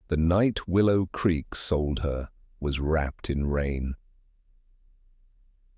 The night Willow Creek sold her was wrapped in rain.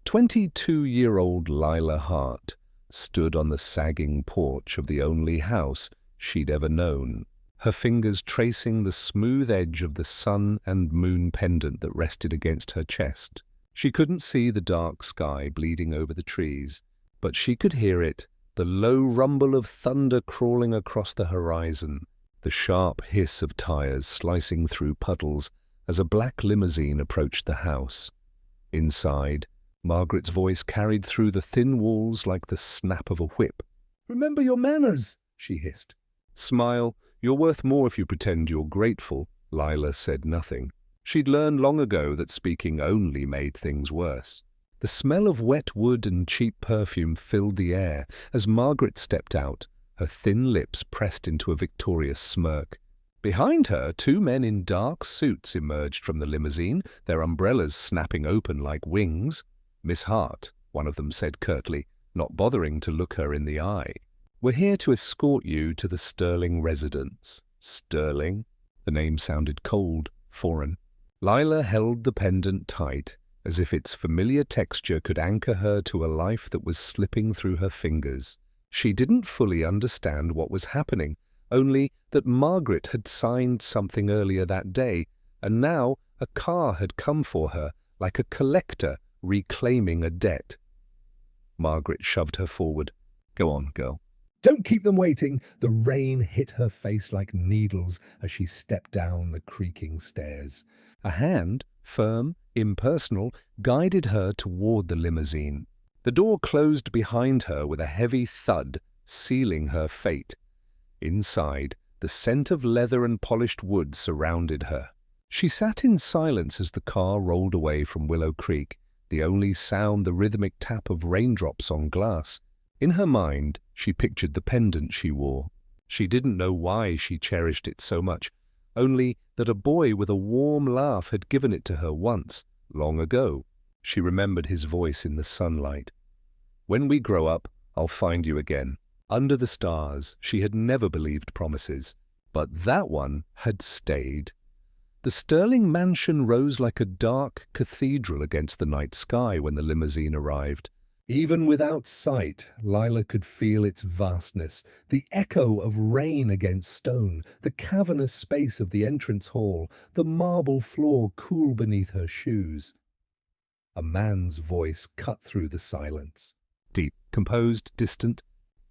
22-year-old Lila Hart stood on the sagging porch of the only house she'd ever known, her fingers tracing the smooth edge of the sun and moon pendant that rested against her chest. She couldn't see the dark sky bleeding over the trees, but she could hear it, the low rumble of thunder crawling across the horizon, the sharp hiss of tires slicing through puddles as a black limousine approached the house. Inside, Margaret's voice carried through the thin walls like the snap of a whip. "Remember your manners," she hissed. "Smile, you're worth more if you pretend you're grateful." Lila said nothing. She'd learned long ago that speaking only made things worse. The smell of wet wood and cheap perfume filled the air as Margaret stepped out, her thin lips pressed into a victorious smirk. Behind her, two men in dark suits emerged from the limousine, their umbrellas snapping open like wings. "Miss Hart," one of them said curtly, not bothering to look her in the eye. "We're here to escort you to the Sterling residence." Sterling? The name sounded cold, foreign. Lila held the pendant tight, as if its familiar texture could anchor her to a life that was slipping through her fingers. She didn't fully understand what was happening, only that Margaret had signed something earlier that day, and now a car had come for her, like a collector reclaiming a debt. Margaret shoved her forward. "Go on, girl." "Don't keep them waiting." The rain hit her face like needles as she stepped down the creaking stairs. A hand, firm, impersonal, guided her toward the limousine. The door closed behind her with a heavy thud, sealing her fate. Inside, the scent of leather and polished wood surrounded her. She sat in silence as the car rolled away from Willow Creek, the only sound the rhythmic tap of raindrops on glass. In her mind, she pictured the pendant she wore. She didn't know why she cherished it so much, only that a boy with a warm laugh had given it to her once, long ago. She remembered his voice in the sunlight. "When we grow up, I'll find you again." Under the stars, she had never believed promises, but that one had stayed. The Sterling mansion rose like a dark cathedral against the night sky when the limousine arrived. Even without sight, Lila could feel its vastness, the echo of rain against stone, the cavernous space of the entrance hall, the marble floor cool beneath her shoes. A man's voice cut through the silence. Deep, composed, distant.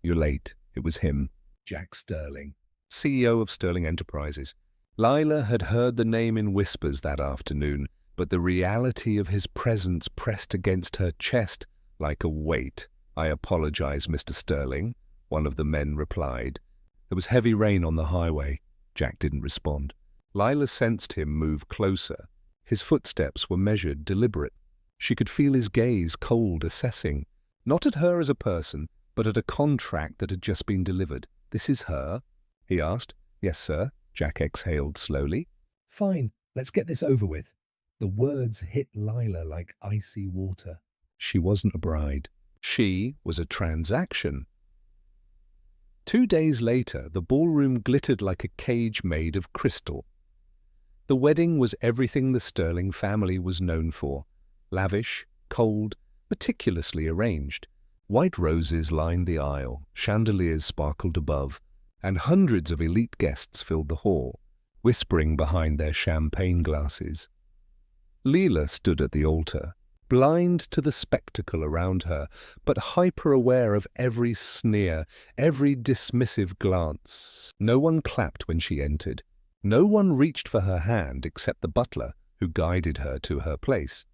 "You're late." It was him. Jack Sterling, CEO of Sterling Enterprises. Lila had heard the name in whispers that afternoon, but the reality of his presence pressed against her chest like a weight. "I apologize, Mr. Sterling," one of the men replied. There was heavy rain on the highway. Jack didn't respond. Lila sensed him move closer. His footsteps were measured, deliberate. She could feel his gaze, cold, assessing, not at her as a person, but at a contract that had just been delivered. "This is her?" he asked. "Yes, sir." Jack exhaled slowly. "Fine, let's get this over with." The words hit Lila like icy water. She wasn't a bride. She was a transaction. 2 days later, the ballroom glittered like a cage made of crystal. The wedding was everything the Sterling family was known for. Lavish, cold, meticulously arranged. White roses lined the aisle, chandeliers sparkled above, and hundreds of elite guests filled the hall, whispering behind their champagne glasses. Leela stood at the altar, blind to the spectacle around her, but hyper-aware of every sneer, every dismissive glance. No one clapped when she entered. No one reached for her hand except the butler, who guided her to her place.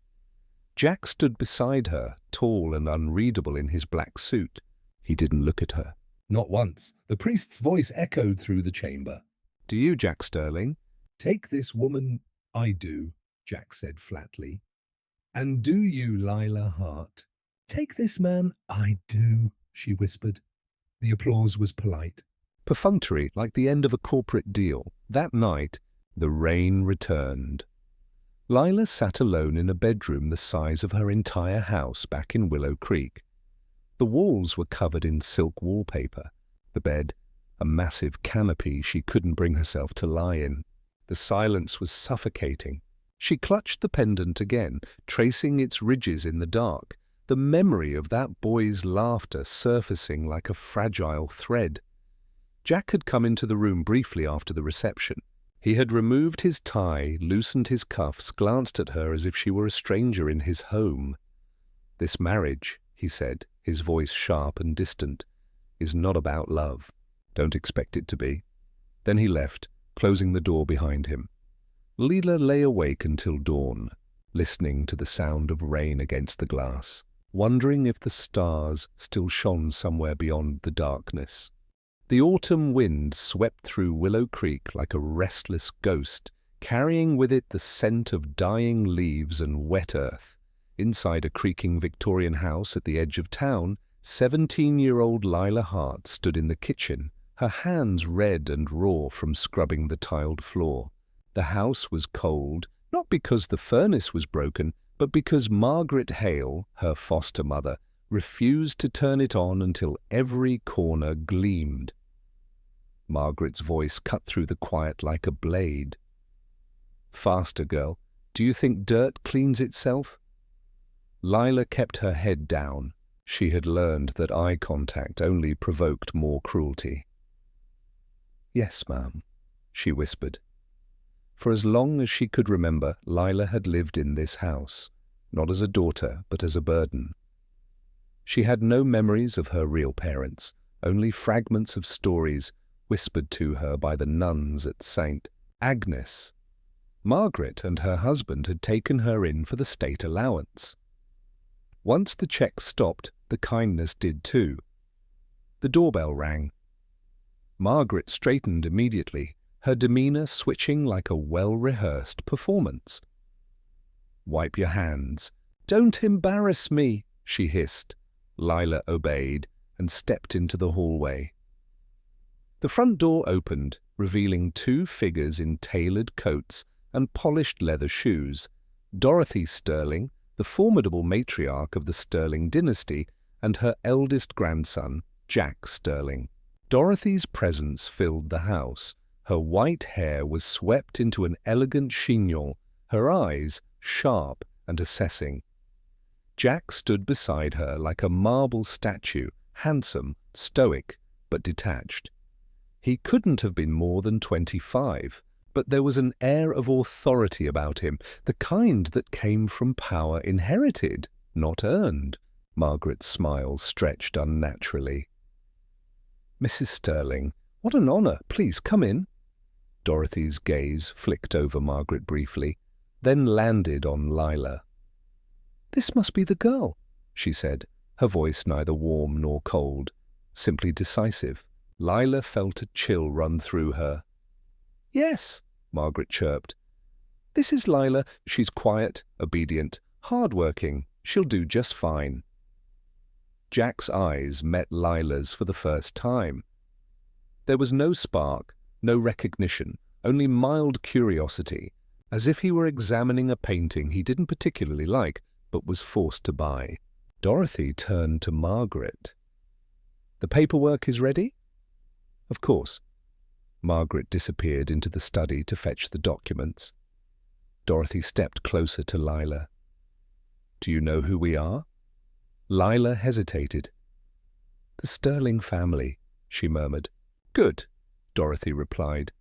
Jack stood beside her, tall and unreadable in his black suit. He didn't look at her. Not once. The priest's voice echoed through the chamber. "Do you, Jack Sterling?" "Take this woman." "I do," Jack said flatly. "And do you, Lila Hart?" "Take this man." "I do," she whispered. The applause was polite. Perfunctory, like the end of a corporate deal. That night, the rain returned. Lila sat alone in a bedroom the size of her entire house back in Willow Creek. The walls were covered in silk wallpaper. The bed, a massive canopy she couldn't bring herself to lie in. The silence was suffocating. She clutched the pendant again, tracing its ridges in the dark, the memory of that boy's laughter surfacing like a fragile thread. Jack had come into the room briefly after the reception. He had removed his tie, loosened his cuffs, glanced at her as if she were a stranger in his home. "This marriage," he said, his voice sharp and distant, "is not about love. Don't expect it to be." Then he left, closing the door behind him. Leela lay awake until dawn, listening to the sound of rain against the glass, wondering if the stars still shone somewhere beyond the darkness. The autumn wind swept through Willow Creek like a restless ghost, carrying with it the scent of dying leaves and wet earth. Inside a creaking Victorian house at the edge of town, 17-year-old Lila Hart stood in the kitchen, her hands red and raw from scrubbing the tiled floor. The house was cold, not because the furnace was broken, but because Margaret Hale, her foster mother, refused to turn it on until every corner gleamed. Margaret's voice cut through the quiet like a blade. "Faster, girl. Do you think dirt cleans itself?" Lila kept her head down. She had learned that eye contact only provoked more cruelty. "Yes, ma'am," she whispered. For as long as she could remember, Lila had lived in this house, not as a daughter, but as a burden. She had no memories of her real parents, only fragments of stories whispered to her by the nuns at St. Agnes. Margaret and her husband had taken her in for the state allowance. Once the check stopped, the kindness did too. The doorbell rang. Margaret straightened immediately, her demeanor switching like a well-rehearsed performance. "Wipe your hands." "Don't embarrass me," she hissed. Lila obeyed and stepped into the hallway. The front door opened, revealing two figures in tailored coats and polished leather shoes. Dorothy Sterling, the formidable matriarch of the Sterling dynasty, and her eldest grandson, Jack Sterling. Dorothy's presence filled the house. Her white hair was swept into an elegant chignon, her eyes sharp and assessing. Jack stood beside her like a marble statue, handsome, stoic, but detached. He couldn't have been more than 25, but there was an air of authority about him, the kind that came from power inherited, not earned. Margaret's smile stretched unnaturally. "Mrs. Sterling, what an honor. Please come in." Dorothy's gaze flicked over Margaret briefly, then landed on Lila. "This must be the girl," she said, her voice neither warm nor cold, simply decisive. Lila felt a chill run through her. "Yes," Margaret chirped. "This is Lila. She's quiet, obedient, hard-working. She'll do just fine." Jack's eyes met Lila's for the first time. There was no spark, no recognition, only mild curiosity, as if he were examining a painting he didn't particularly like, but was forced to buy. Dorothy turned to Margaret. "The paperwork is ready?" "Of course." Margaret disappeared into the study to fetch the documents. Dorothy stepped closer to Lila. "Do you know who we are?" Lila hesitated. "The Sterling family," she murmured. "Good," Dorothy replied.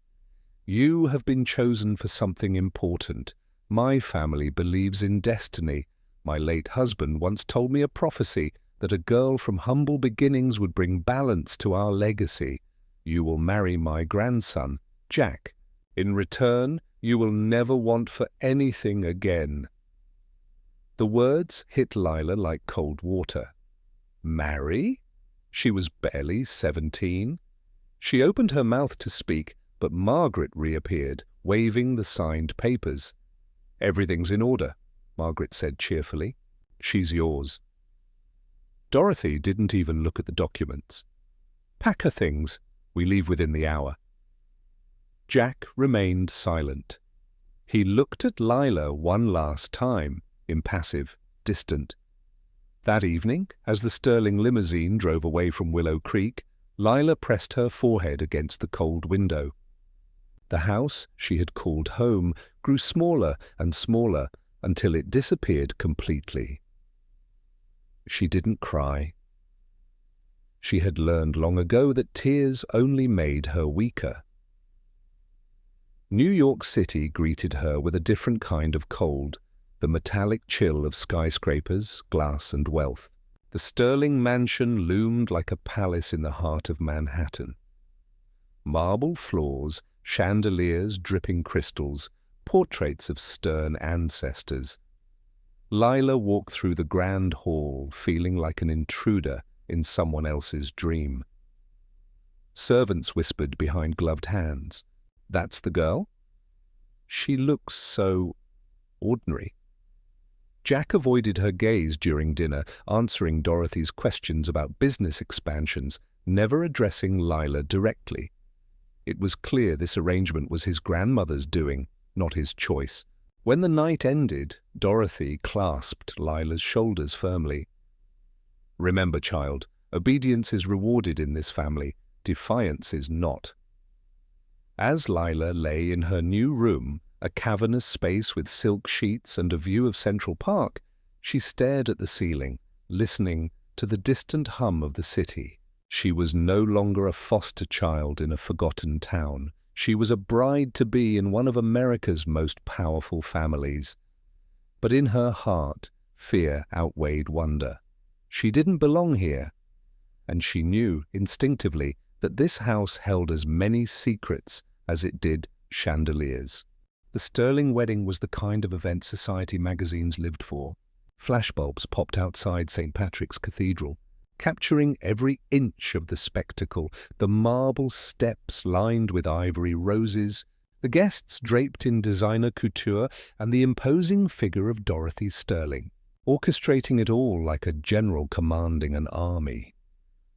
"You have been chosen for something important. My family believes in destiny. My late husband once told me a prophecy that a girl from humble beginnings would bring balance to our legacy. You will marry my grandson, Jack. In return, you will never want for anything again." The words hit Lila like cold water. Marry? She was barely 17. She opened her mouth to speak, but Margaret reappeared, waving the signed papers. "Everything's in order," Margaret said cheerfully. "She's yours." Dorothy didn't even look at the documents. "Pack her things. We leave within the hour." Jack remained silent. He looked at Lila one last time, impassive, distant. That evening, as the Sterling limousine drove away from Willow Creek, Lila pressed her forehead against the cold window. The house she had called home grew smaller and smaller until it disappeared completely. She didn't cry. She had learned long ago that tears only made her weaker. New York City greeted her with a different kind of cold, the metallic chill of skyscrapers, glass, and wealth. The Sterling mansion loomed like a palace in the heart of Manhattan. Marble floors, chandeliers dripping crystals, portraits of stern ancestors. Lila walked through the grand hall, feeling like an intruder in someone else's dream. Servants whispered behind gloved hands, "That's the girl? She looks so ordinary." Jack avoided her gaze during dinner, answering Dorothy's questions about business expansions, never addressing Lila directly. It was clear this arrangement was his grandmother's doing, not his choice. When the night ended, Dorothy clasped Lila's shoulders firmly. "Remember, child, obedience is rewarded in this family, defiance is not." As Lila lay in her new room, a cavernous space with silk sheets and a view of Central Park, she stared at the ceiling, listening to the distant hum of the city. She was no longer a foster child in a forgotten town. She was a bride-to-be in one of America's most powerful families. But in her heart, fear outweighed wonder. She didn't belong here, and she knew instinctively that this house held as many secrets as it did chandeliers. The Sterling wedding was the kind of event society magazines lived for. Flashbulbs popped outside St. Patrick's Cathedral, capturing every inch of the spectacle, the marble steps lined with ivory roses, the guests draped in designer couture, and the imposing figure of Dorothy Sterling, orchestrating it all like a general commanding an army.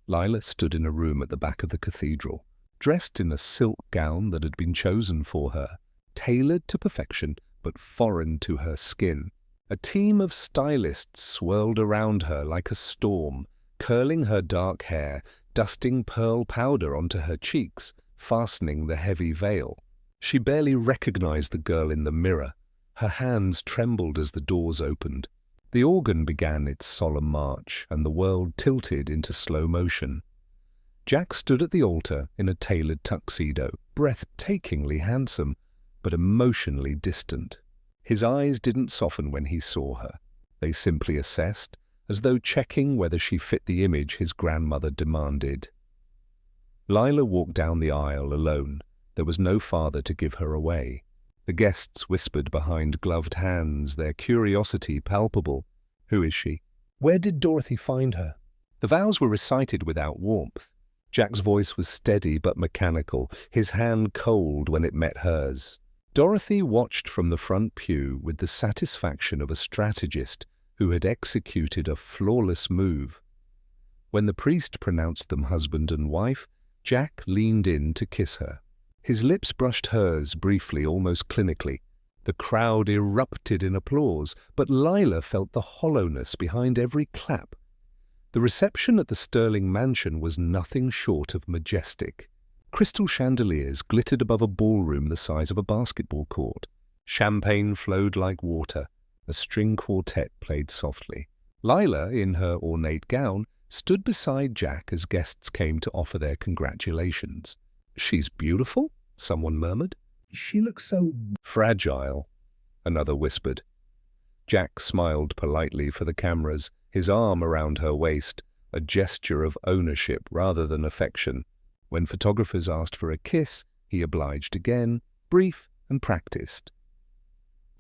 Lila stood in a room at the back of the cathedral, dressed in a silk gown that had been chosen for her, tailored to perfection but foreign to her skin. A team of stylists swirled around her like a storm, curling her dark hair, dusting pearl powder onto her cheeks, fastening the heavy veil. She barely recognized the girl in the mirror. Her hands trembled as the doors opened. The organ began its solemn march, and the world tilted into slow motion. Jack stood at the altar in a tailored tuxedo, breathtakingly handsome, but emotionally distant. His eyes didn't soften when he saw her. They simply assessed, as though checking whether she fit the image his grandmother demanded. Lila walked down the aisle alone. There was no father to give her away. The guests whispered behind gloved hands, their curiosity palpable. "Who is she? Where did Dorothy find her?" The vows were recited without warmth. Jack's voice was steady but mechanical, his hand cold when it met hers. Dorothy watched from the front pew with the satisfaction of a strategist who had executed a flawless move. When the priest pronounced them husband and wife, Jack leaned in to kiss her. His lips brushed hers briefly, almost clinically. The crowd erupted in applause, but Lila felt the hollowness behind every clap. The reception at the Sterling mansion was nothing short of majestic. Crystal chandeliers glittered above a ballroom the size of a basketball court. Champagne flowed like water. A string quartet played softly. Lila, in her ornate gown, stood beside Jack as guests came to offer their congratulations. "She's beautiful," someone murmured. "She looks so fragile," another whispered. Jack smiled politely for the cameras, his arm around her waist, a gesture of ownership rather than affection. When photographers asked for a kiss, he obliged again, brief and practiced.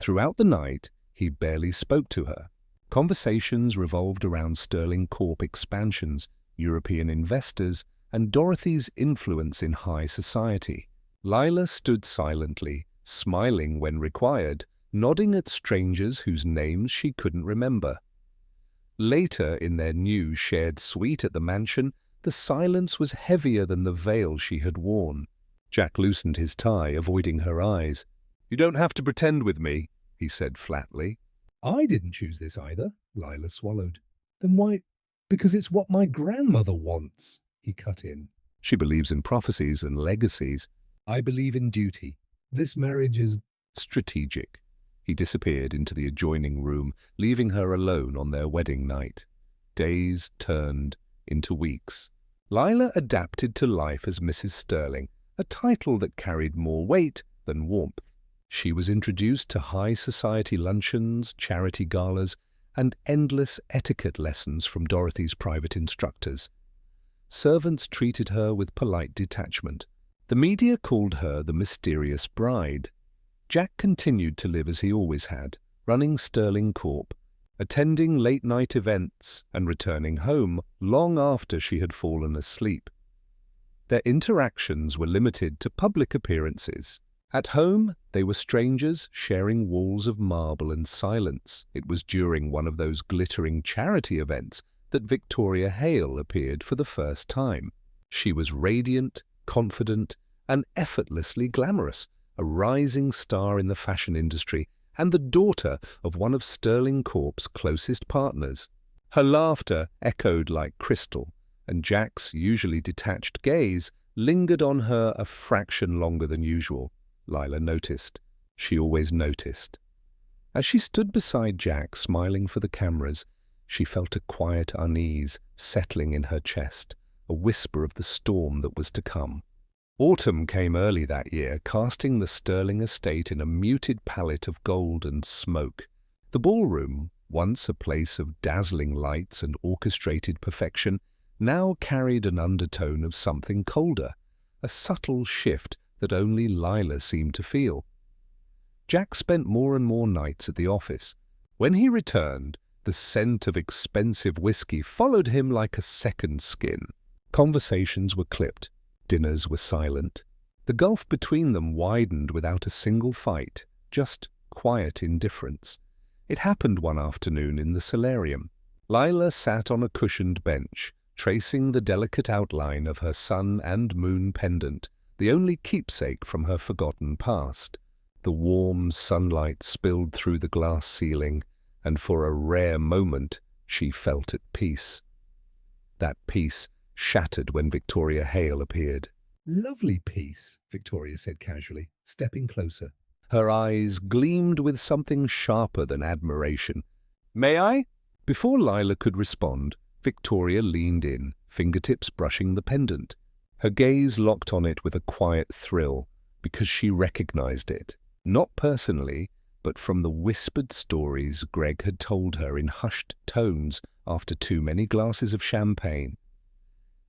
Throughout the night, he barely spoke to her. Conversations revolved around Sterling Corp expansions, European investors, and Dorothy's influence in high society. Lila stood silently, smiling when required, nodding at strangers whose names she couldn't remember. Later, in their new shared suite at the mansion, the silence was heavier than the veil she had worn. Jack loosened his tie, avoiding her eyes. "You don't have to pretend with me," he said flatly. "I didn't choose this either," Lila swallowed. "Then why?" "Because it's what my grandmother wants," he cut in. "She believes in prophecies and legacies." "I believe in duty," This marriage is strategic. He disappeared into the adjoining room, leaving her alone on their wedding night. Days turned into weeks. Lila adapted to life as Mrs. Sterling, a title that carried more weight than warmth. She was introduced to high society luncheons, charity galas, and endless etiquette lessons from Dorothy's private instructors. Servants treated her with polite detachment. The media called her the mysterious bride. Jack continued to live as he always had, running Sterling Corp, attending late-night events and returning home long after she had fallen asleep. Their interactions were limited to public appearances. At home, they were strangers sharing walls of marble and silence. It was during one of those glittering charity events that Victoria Hale appeared for the first time. She was radiant, confident, and effortlessly glamorous, a rising star in the fashion industry and the daughter of one of Sterling Corp's closest partners. Her laughter echoed like crystal, and Jack's usually detached gaze lingered on her a fraction longer than usual. Lila noticed. She always noticed. As she stood beside Jack, smiling for the cameras, she felt a quiet unease settling in her chest, a whisper of the storm that was to come. Autumn came early that year, casting the Sterling estate in a muted palette of gold and smoke. The ballroom, once a place of dazzling lights and orchestrated perfection, now carried an undertone of something colder, a subtle shift that only Lila seemed to feel. Jack spent more and more nights at the office. When he returned, the scent of expensive whiskey followed him like a second skin. Conversations were clipped. Dinners were silent. The gulf between them widened without a single fight, just quiet indifference. It happened one afternoon in the solarium. Lila sat on a cushioned bench, tracing the delicate outline of her sun and moon pendant, the only keepsake from her forgotten past. The warm sunlight spilled through the glass ceiling, and for a rare moment she felt at peace. That peace shattered when Victoria Hale appeared. lovely peace, Victoria said casually, stepping closer. Her eyes gleamed with something sharper than admiration. "May I?" Before Lila could respond, Victoria leaned in, fingertips brushing the pendant. Her gaze locked on it with a quiet thrill, because she recognized it. Not personally, but from the whispered stories Greg had told her in hushed tones after too many glasses of champagne.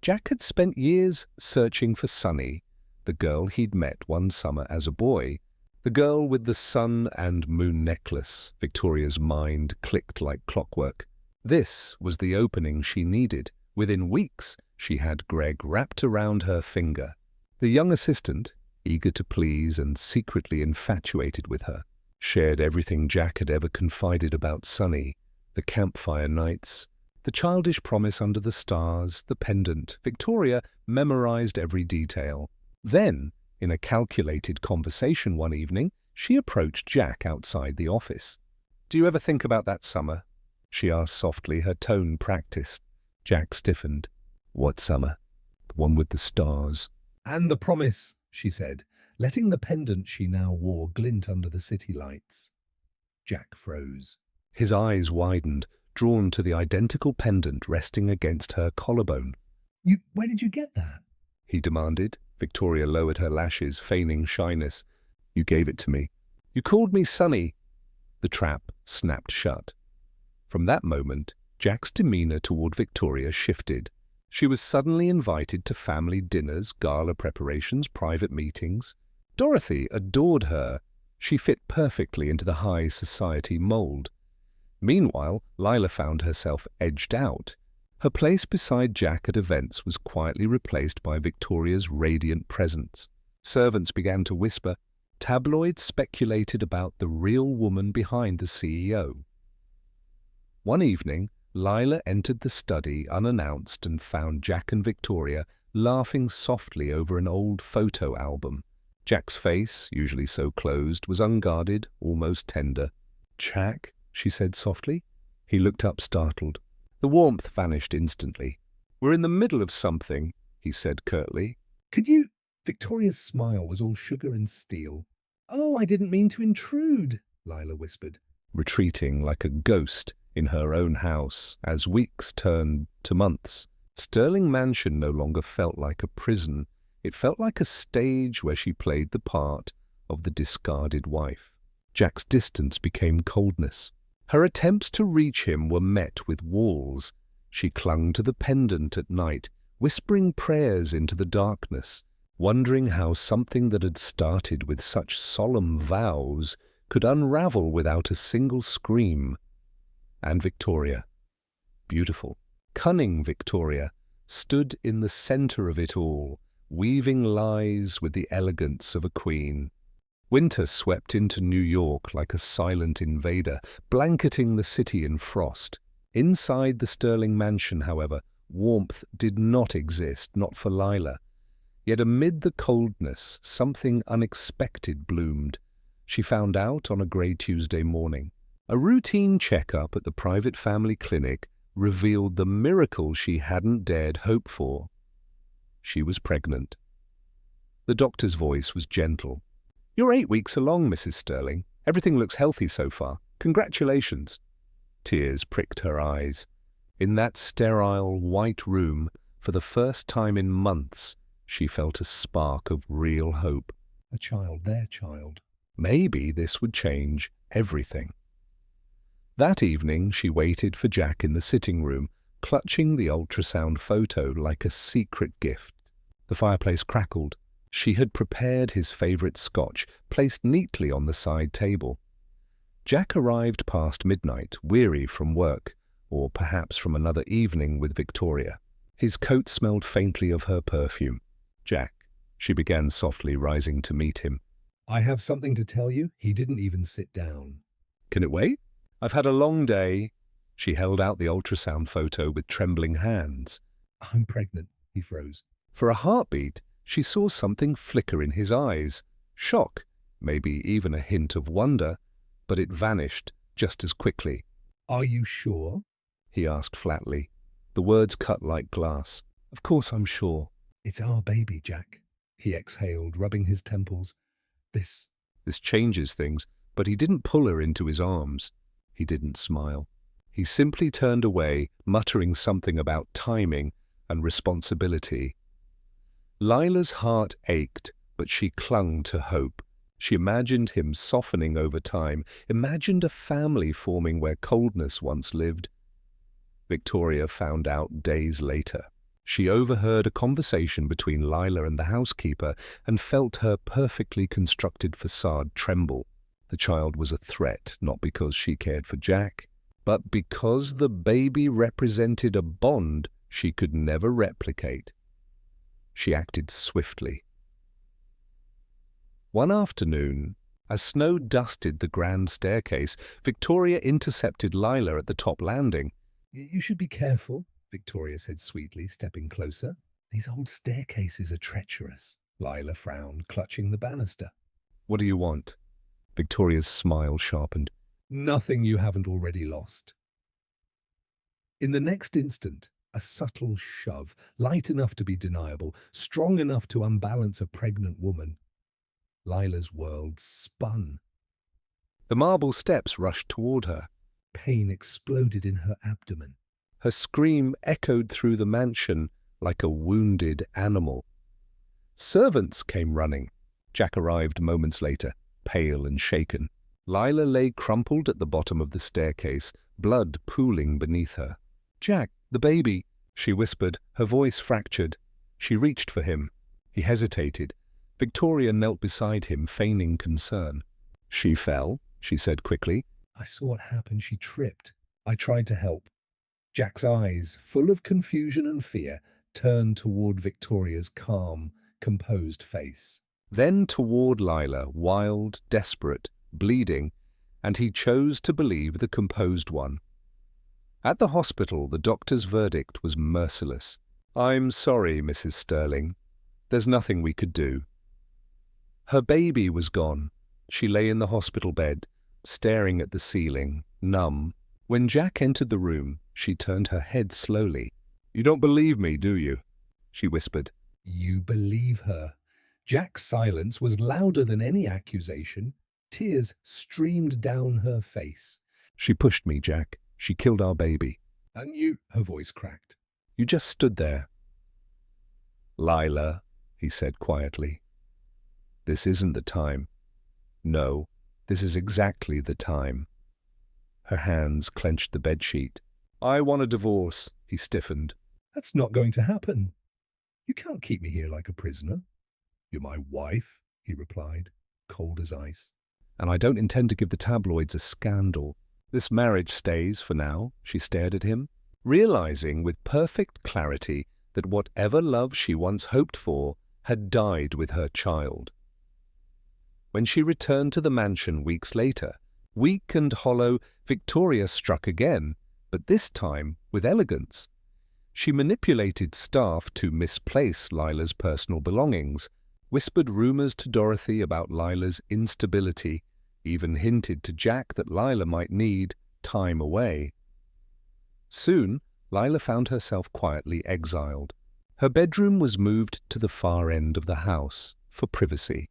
Jack had spent years searching for Sunny, the girl he'd met one summer as a boy. The girl with the sun and moon necklace. Victoria's mind clicked like clockwork. This was the opening she needed. Within weeks, she had Greg wrapped around her finger. The young assistant, eager to please and secretly infatuated with her, shared everything Jack had ever confided about Sunny, the campfire nights, the childish promise under the stars, the pendant. Victoria memorized every detail. Then, in a calculated conversation one evening, she approached Jack outside the office. "Do you ever think about that summer?" she asked softly, her tone practiced. Jack stiffened. "What summer?" "The one with the stars." "And the promise," she said, letting the pendant she now wore glint under the city lights. Jack froze. His eyes widened, drawn to the identical pendant resting against her collarbone. Where did you get that?" he demanded. Victoria lowered her lashes, feigning shyness. "You gave it to me. You called me Sunny." The trap snapped shut. From that moment, Jack's demeanor toward Victoria shifted. She was suddenly invited to family dinners, gala preparations, private meetings. Dorothy adored her. She fit perfectly into the high society mold. Meanwhile, Lila found herself edged out. Her place beside Jack at events was quietly replaced by Victoria's radiant presence. Servants began to whisper. Tabloids speculated about the real woman behind the CEO. One evening, Lila entered the study unannounced and found Jack and Victoria laughing softly over an old photo album. Jack's face, usually so closed, was unguarded, almost tender. "Jack?" she said softly. He looked up startled. The warmth vanished instantly. "We're in the middle of something," he said curtly. "Could you—" Victoria's smile was all sugar and steel. Oh, I didn't mean to intrude, Lila whispered. Retreating like a ghost in her own house as weeks turned to months. Sterling Mansion no longer felt like a prison. It felt like a stage where she played the part of the discarded wife. Jack's distance became coldness. Her attempts to reach him were met with walls. She clung to the pendant at night, whispering prayers into the darkness, wondering how something that had started with such solemn vows could unravel without a single scream. And Victoria, beautiful, cunning Victoria, stood in the center of it all, weaving lies with the elegance of a queen. Winter swept into New York like a silent invader, blanketing the city in frost. Inside the Sterling Mansion, however, warmth did not exist, not for Lila. Yet amid the coldness, something unexpected bloomed. She found out on a grey Tuesday morning. A routine checkup at the private family clinic revealed the miracle she hadn't dared hope for. She was pregnant. The doctor's voice was gentle. "You're 8 weeks along, Mrs. Sterling. Everything looks healthy so far. Congratulations." Tears pricked her eyes. In that sterile, white room, for the first time in months, she felt a spark of real hope. A child, their child. Maybe this would change everything. That evening, she waited for Jack in the sitting room, clutching the ultrasound photo like a secret gift. The fireplace crackled. She had prepared his favorite scotch, placed neatly on the side table. Jack arrived past midnight, weary from work, or perhaps from another evening with Victoria. His coat smelled faintly of her perfume. "Jack," she began softly, rising to meet him. "I have something to tell you." He didn't even sit down. "Can it wait? I've had a long day." She held out the ultrasound photo with trembling hands. "I'm pregnant," he froze. For a heartbeat, she saw something flicker in his eyes. Shock, maybe even a hint of wonder, but it vanished just as quickly. "Are you sure?" he asked flatly. The words cut like glass. "Of course I'm sure." "It's our baby, Jack," he exhaled, rubbing his temples. This changes things, but he didn't pull her into his arms. He didn't smile. He simply turned away, muttering something about timing and responsibility. Lila's heart ached, but she clung to hope. She imagined him softening over time, imagined a family forming where coldness once lived. Victoria found out days later. She overheard a conversation between Lila and the housekeeper and felt her perfectly constructed facade tremble. The child was a threat, not because she cared for Jack, but because the baby represented a bond she could never replicate. She acted swiftly. One afternoon, as snow dusted the grand staircase, Victoria intercepted Lila at the top landing. "You should be careful," Victoria said sweetly, stepping closer. "These old staircases are treacherous." Lila frowned, clutching the banister. "What do you want?" Victoria's smile sharpened. "Nothing you haven't already lost." In the next instant, a subtle shove, light enough to be deniable, strong enough to unbalance a pregnant woman. Lila's world spun. The marble steps rushed toward her. Pain exploded in her abdomen. Her scream echoed through the mansion like a wounded animal. Servants came running. Jack arrived moments later, pale and shaken. Lila lay crumpled at the bottom of the staircase, blood pooling beneath her. "Jack, the baby," she whispered, her voice fractured. She reached for him. He hesitated. Victoria knelt beside him, feigning concern. "She fell," she said quickly. "I saw what happened. She tripped. I tried to help." Jack's eyes, full of confusion and fear, turned toward Victoria's calm, composed face. Then toward Lila, wild, desperate, bleeding, and he chose to believe the composed one. At the hospital, the doctor's verdict was merciless. "I'm sorry, Mrs. Sterling. There's nothing we could do." Her baby was gone. She lay in the hospital bed, staring at the ceiling, numb. When Jack entered the room, she turned her head slowly. "You don't believe me, do you?" she whispered. "You believe her." Jack's silence was louder than any accusation. Tears streamed down her face. She pushed me, Jack. She killed our baby. And you, her voice cracked. You just stood there. Lila, he said quietly. This isn't the time. No, this is exactly the time. Her hands clenched the bedsheet. I want a divorce, he stiffened. That's not going to happen. You can't keep me here like a prisoner. You're my wife, he replied, cold as ice. And I don't intend to give the tabloids a scandal. This marriage stays for now, she stared at him, realizing with perfect clarity that whatever love she once hoped for had died with her child. When she returned to the mansion weeks later, weak and hollow, Victoria struck again, but this time with elegance. She manipulated staff to misplace Lila's personal belongings, whispered rumors to Dorothy about Lila's instability, even hinted to Jack that Lila might need time away. Soon, Lila found herself quietly exiled. Her bedroom was moved to the far end of the house for privacy.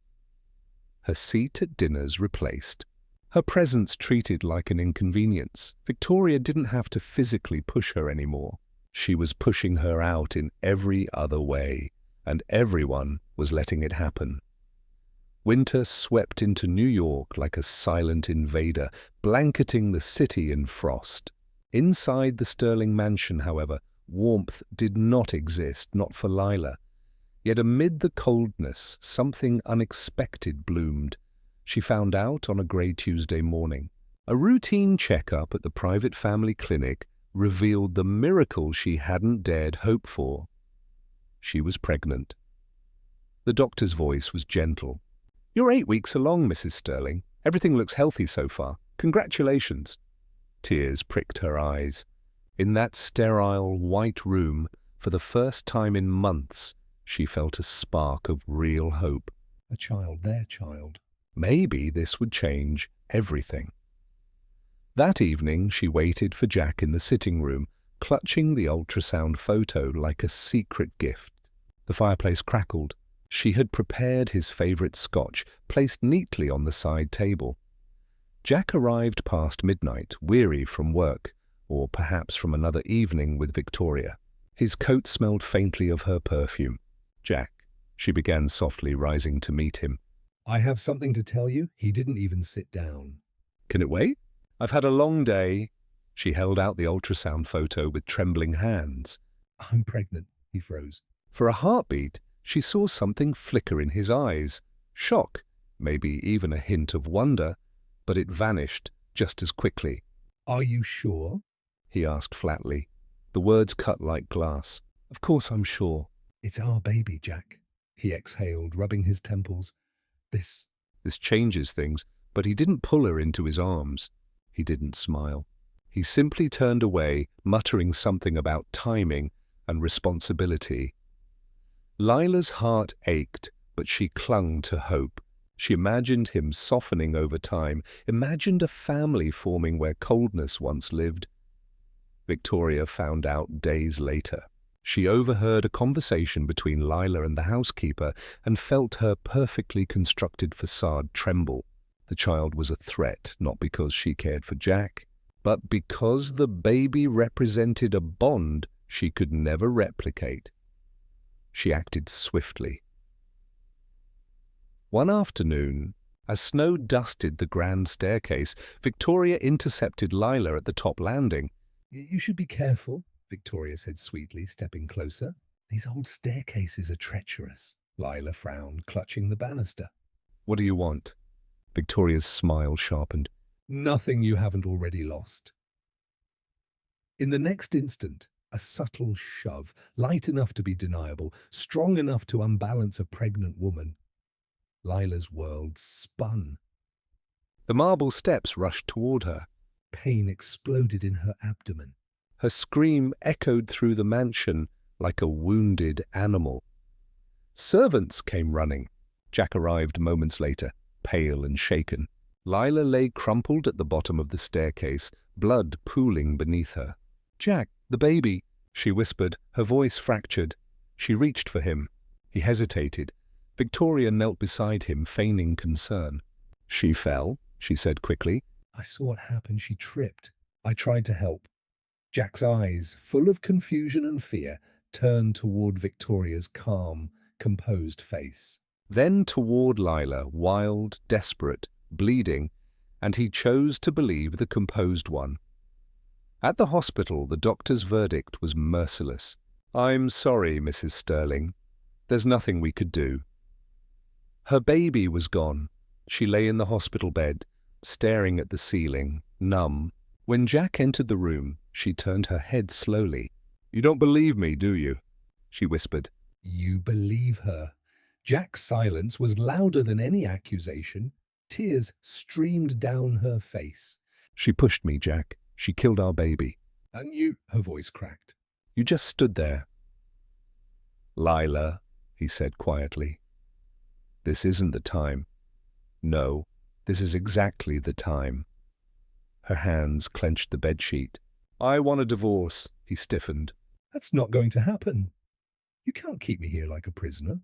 Her seat at dinners replaced. Her presence treated like an inconvenience. Victoria didn't have to physically push her anymore. She was pushing her out in every other way, and everyone was letting it happen. Winter swept into New York like a silent invader, blanketing the city in frost. Inside the Sterling mansion, however, warmth did not exist, not for Lila. Yet amid the coldness, something unexpected bloomed. She found out on a grey Tuesday morning. A routine checkup at the private family clinic revealed the miracle she hadn't dared hope for. She was pregnant. The doctor's voice was gentle. You're 8 weeks along, Mrs. Sterling. Everything looks healthy so far. Congratulations. Tears pricked her eyes. In that sterile, white room, for the first time in months, she felt a spark of real hope. A child, their child. Maybe this would change everything. That evening, she waited for Jack in the sitting room, clutching the ultrasound photo like a secret gift. The fireplace crackled. She had prepared his favorite scotch, placed neatly on the side table. Jack arrived past midnight, weary from work, or perhaps from another evening with Victoria. His coat smelled faintly of her perfume. Jack, she began softly, rising to meet him. I have something to tell you. He didn't even sit down. Can it wait? I've had a long day. She held out the ultrasound photo with trembling hands. I'm pregnant, he froze. For a heartbeat, she saw something flicker in his eyes. Shock, maybe even a hint of wonder, but it vanished just as quickly. Are you sure? He asked flatly. The words cut like glass. Of course I'm sure. It's our baby, Jack, he exhaled, rubbing his temples. This changes things, but he didn't pull her into his arms. He didn't smile. He simply turned away, muttering something about timing and responsibility. Lila's heart ached, but she clung to hope. She imagined him softening over time, imagined a family forming where coldness once lived. Victoria found out days later. She overheard a conversation between Lila and the housekeeper and felt her perfectly constructed facade tremble. The child was a threat, not because she cared for Jack, but because the baby represented a bond she could never replicate. She acted swiftly. One afternoon, as snow dusted the grand staircase, Victoria intercepted Lila at the top landing. You should be careful, Victoria said sweetly, stepping closer. These old staircases are treacherous. Lila frowned, clutching the banister. What do you want? Victoria's smile sharpened. Nothing you haven't already lost. In the next instant, a subtle shove, light enough to be deniable, strong enough to unbalance a pregnant woman. Lila's world spun. The marble steps rushed toward her. Pain exploded in her abdomen. Her scream echoed through the mansion like a wounded animal. Servants came running. Jack arrived moments later, pale and shaken. Lila lay crumpled at the bottom of the staircase, blood pooling beneath her. Jack, the baby, she whispered, her voice fractured. She reached for him. He hesitated, Victoria knelt beside him, feigning concern. "She fell," she said quickly. "I saw what happened. She tripped. I tried to help." Jack's eyes, full of confusion and fear, turned toward Victoria's calm, composed face. Then toward Lila, wild, desperate, bleeding, and he chose to believe the composed one. At the hospital, the doctor's verdict was merciless. "I'm sorry, Mrs. Sterling. There's nothing we could do." Her baby was gone. She lay in the hospital bed, staring at the ceiling, numb. When Jack entered the room, she turned her head slowly. "You don't believe me, do you?" she whispered. "You believe her." Jack's silence was louder than any accusation. Tears streamed down her face. "She pushed me, Jack. She killed our baby." "And you—" her voice cracked. "You just stood there." "Lila," he said quietly, "this isn't the time. No, this is exactly the time." Her hands clenched the bedsheet. "I want a divorce," he stiffened. "That's not going to happen. You can't keep me here like a prisoner."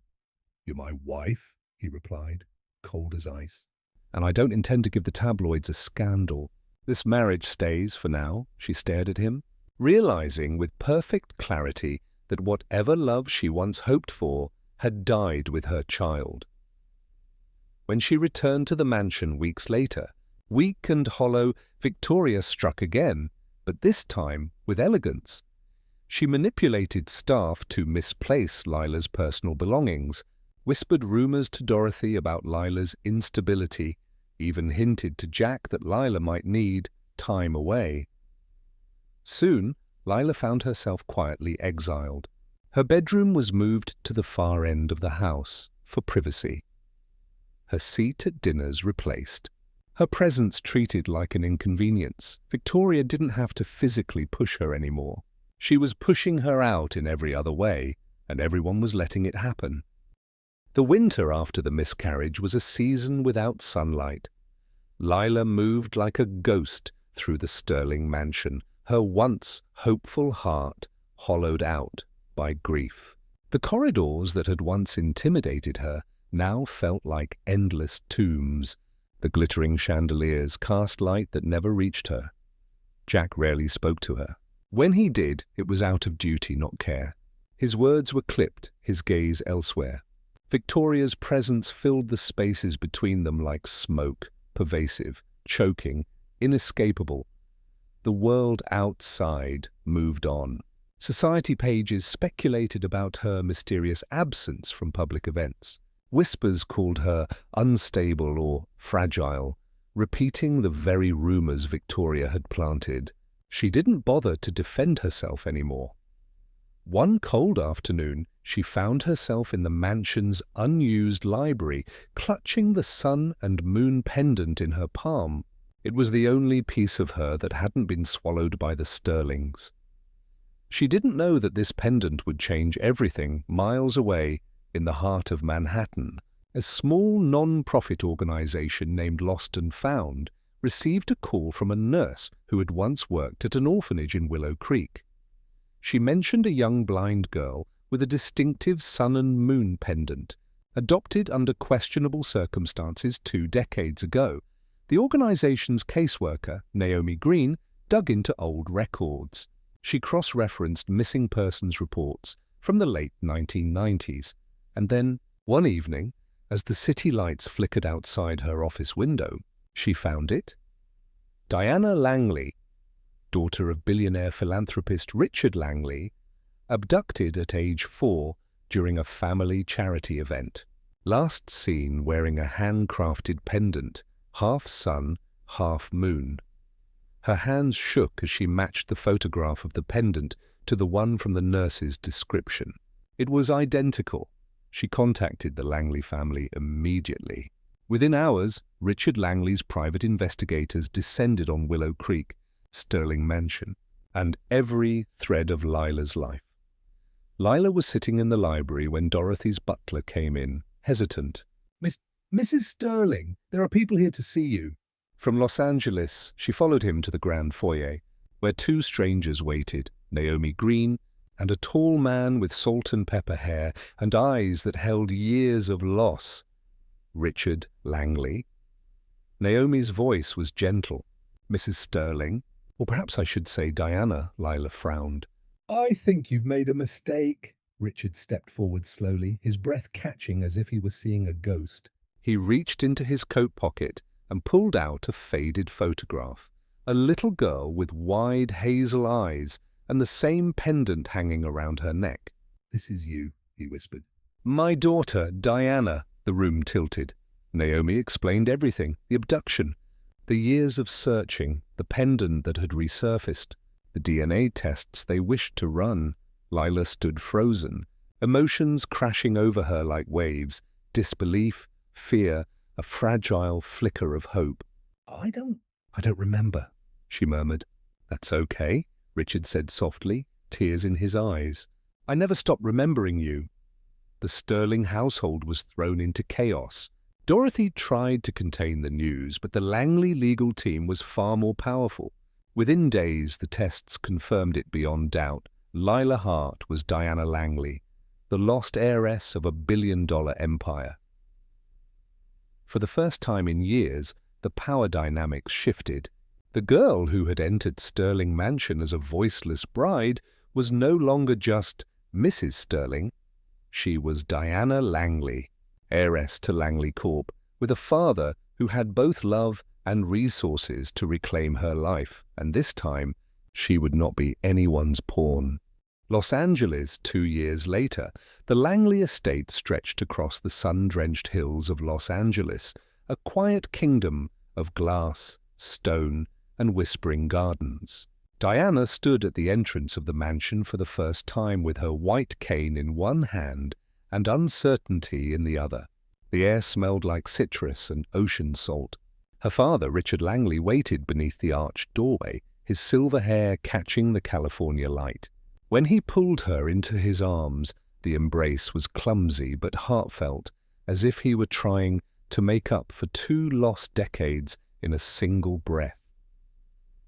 "You're my wife," he replied, cold as ice. "And I don't intend to give the tabloids a scandal. This marriage stays for now." She stared at him, realizing with perfect clarity that whatever love she once hoped for had died with her child. When she returned to the mansion weeks later, weak and hollow, Victoria struck again, but this time with elegance. She manipulated staff to misplace Lila's personal belongings, whispered rumors to Dorothy about Lila's instability, even hinted to Jack that Lila might need time away. Soon, Lila found herself quietly exiled. Her bedroom was moved to the far end of the house for privacy. Her seat at dinners replaced. Her presence treated like an inconvenience. Victoria didn't have to physically push her anymore. She was pushing her out in every other way, and everyone was letting it happen. The winter after the miscarriage was a season without sunlight. Lila moved like a ghost through the Sterling mansion, her once hopeful heart hollowed out by grief. The corridors that had once intimidated her now felt like endless tombs. The glittering chandeliers cast light that never reached her. Jack rarely spoke to her. When he did, it was out of duty, not care. His words were clipped, his gaze elsewhere. Victoria's presence filled the spaces between them like smoke, pervasive, choking, inescapable. The world outside moved on. Society pages speculated about her mysterious absence from public events. Whispers called her unstable or fragile, repeating the very rumors Victoria had planted. She didn't bother to defend herself anymore. One cold afternoon, she found herself in the mansion's unused library, clutching the sun and moon pendant in her palm. It was the only piece of her that hadn't been swallowed by the Sterlings. She didn't know that this pendant would change everything miles away in the heart of Manhattan. A small non-profit organization named Lost and Found received a call from a nurse who had once worked at an orphanage in Willow Creek. She mentioned a young blind girl with a distinctive sun and moon pendant, adopted under questionable circumstances 2 decades ago. The organization's caseworker, Naomi Green, dug into old records. She cross-referenced missing persons reports from the late 1990s. And then, one evening, as the city lights flickered outside her office window, she found it. Diana Langley, daughter of billionaire philanthropist Richard Langley, abducted at age 4 during a family charity event. Last seen wearing a handcrafted pendant, half sun, half moon. Her hands shook as she matched the photograph of the pendant to the one from the nurse's description. It was identical. She contacted the Langley family immediately. Within hours, Richard Langley's private investigators descended on Willow Creek, Sterling Mansion, and every thread of Lila's life. Lila was sitting in the library when Dorothy's butler came in, hesitant. Mrs. Sterling, there are people here to see you." From Los Angeles, she followed him to the grand foyer, where 2 strangers waited, Naomi Green and a tall man with salt and pepper hair and eyes that held years of loss. Richard Langley. Naomi's voice was gentle. Mrs. Sterling, or perhaps I should say Diana, Lila frowned. I think you've made a mistake. Richard stepped forward slowly, his breath catching as if he were seeing a ghost. He reached into his coat pocket and pulled out a faded photograph. A little girl with wide hazel eyes and the same pendant hanging around her neck. This is you, he whispered. My daughter, Diana. The room tilted. Naomi explained everything, the abduction, the years of searching, the pendant that had resurfaced, the DNA tests they wished to run. Lila stood frozen, emotions crashing over her like waves, disbelief, fear, a fragile flicker of hope. I don't remember, she murmured. That's okay, Richard said softly, tears in his eyes. I never stopped remembering you. The Sterling household was thrown into chaos. Dorothy tried to contain the news, but the Langley legal team was far more powerful. Within days, the tests confirmed it beyond doubt. Lila Hart was Diana Langley, the lost heiress of a billion-dollar empire. For the first time in years, the power dynamics shifted. The girl who had entered Sterling Mansion as a voiceless bride was no longer just Mrs. Sterling. She was Diana Langley, heiress to Langley Corp, with a father who had both love and resources to reclaim her life, and this time she would not be anyone's pawn. Los Angeles, 2 years later, the Langley estate stretched across the sun-drenched hills of Los Angeles, a quiet kingdom of glass, stone, and whispering gardens. Diana stood at the entrance of the mansion for the first time with her white cane in one hand and uncertainty in the other. The air smelled like citrus and ocean salt. Her father, Richard Langley, waited beneath the arched doorway, his silver hair catching the California light. When he pulled her into his arms, the embrace was clumsy but heartfelt, as if he were trying to make up for 2 lost decades in a single breath.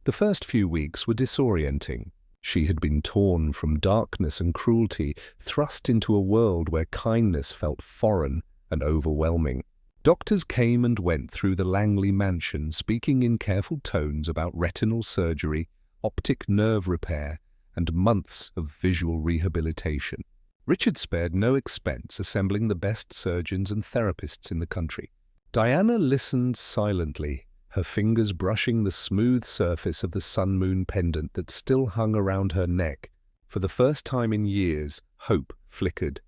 The first few weeks were disorienting. She had been torn from darkness and cruelty, thrust into a world where kindness felt foreign and overwhelming. Doctors came and went through the Langley mansion, speaking in careful tones about retinal surgery, optic nerve repair, and months of visual rehabilitation. Richard spared no expense assembling the best surgeons and therapists in the country. Diana listened silently, her fingers brushing the smooth surface of the sun-moon pendant that still hung around her neck. For the first time in years, hope flickered.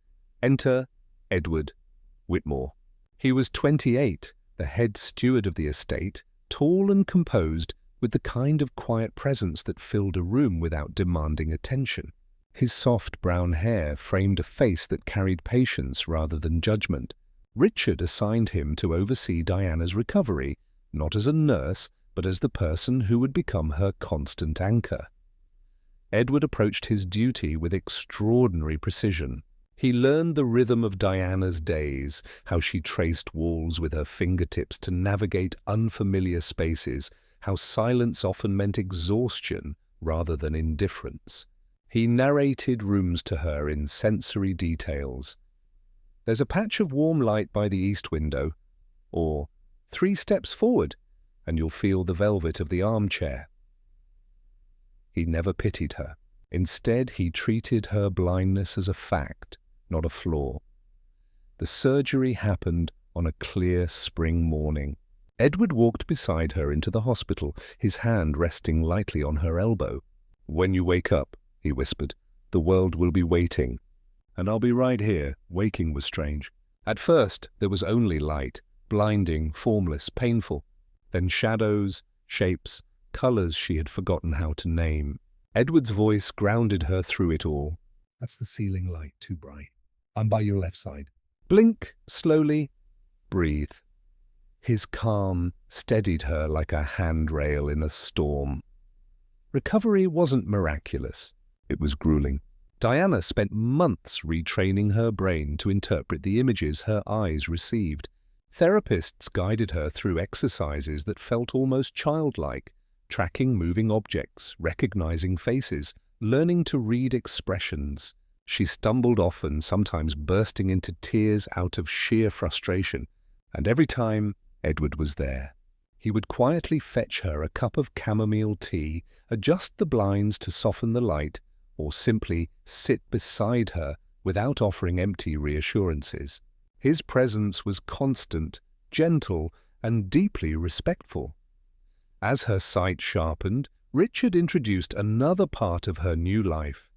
Enter Edward Whitmore. He was 28, the head steward of the estate, tall and composed, with the kind of quiet presence that filled a room without demanding attention. His soft brown hair framed a face that carried patience rather than judgment. Richard assigned him to oversee Diana's recovery, not as a nurse, but as the person who would become her constant anchor. Edward approached his duty with extraordinary precision. He learned the rhythm of Diana's days, how she traced walls with her fingertips to navigate unfamiliar spaces, how silence often meant exhaustion rather than indifference. He narrated rooms to her in sensory details. There's a patch of warm light by the east window, or 3 steps forward, and you'll feel the velvet of the armchair. He never pitied her. Instead, he treated her blindness as a fact, not a flaw. The surgery happened on a clear spring morning. Edward walked beside her into the hospital, his hand resting lightly on her elbow. When you wake up, he whispered, the world will be waiting. And I'll be right here. Waking was strange. At first, there was only light, blinding, formless, painful. Then shadows, shapes, colors she had forgotten how to name. Edward's voice grounded her through it all. That's the ceiling light, too bright. I'm by your left side. Blink, slowly, breathe. His calm steadied her like a handrail in a storm. Recovery wasn't miraculous. It was grueling. Diana spent months retraining her brain to interpret the images her eyes received. Therapists guided her through exercises that felt almost childlike, tracking moving objects, recognizing faces, learning to read expressions. She stumbled often, sometimes bursting into tears out of sheer frustration, and every time Edward was there. He would quietly fetch her a cup of chamomile tea, adjust the blinds to soften the light, or simply sit beside her without offering empty reassurances. His presence was constant, gentle, and deeply respectful. As her sight sharpened, Richard introduced another part of her new life: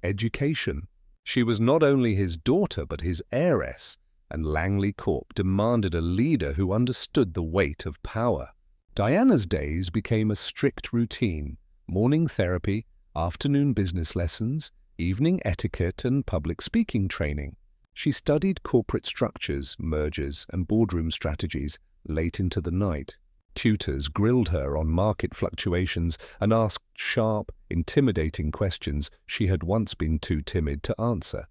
education. She was not only his daughter but his heiress, and Langley Corp demanded a leader who understood the weight of power. Diana's days became a strict routine: morning therapy, afternoon business lessons, evening etiquette and public speaking training. She studied corporate structures, mergers, and boardroom strategies late into the night. Tutors grilled her on market fluctuations and asked sharp, intimidating questions she had once been too timid to answer.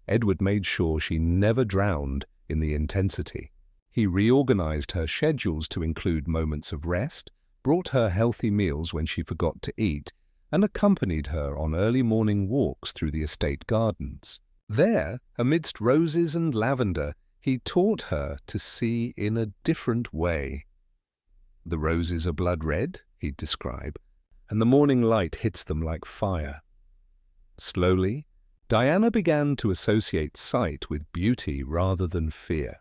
Edward made sure she never drowned in the intensity. He reorganized her schedules to include moments of rest, brought her healthy meals when she forgot to eat, and accompanied her on early morning walks through the estate gardens. There, amidst roses and lavender, he taught her to see in a different way. "The roses are blood red," he'd describe, "and the morning light hits them like fire." Slowly, Diana began to associate sight with beauty rather than fear.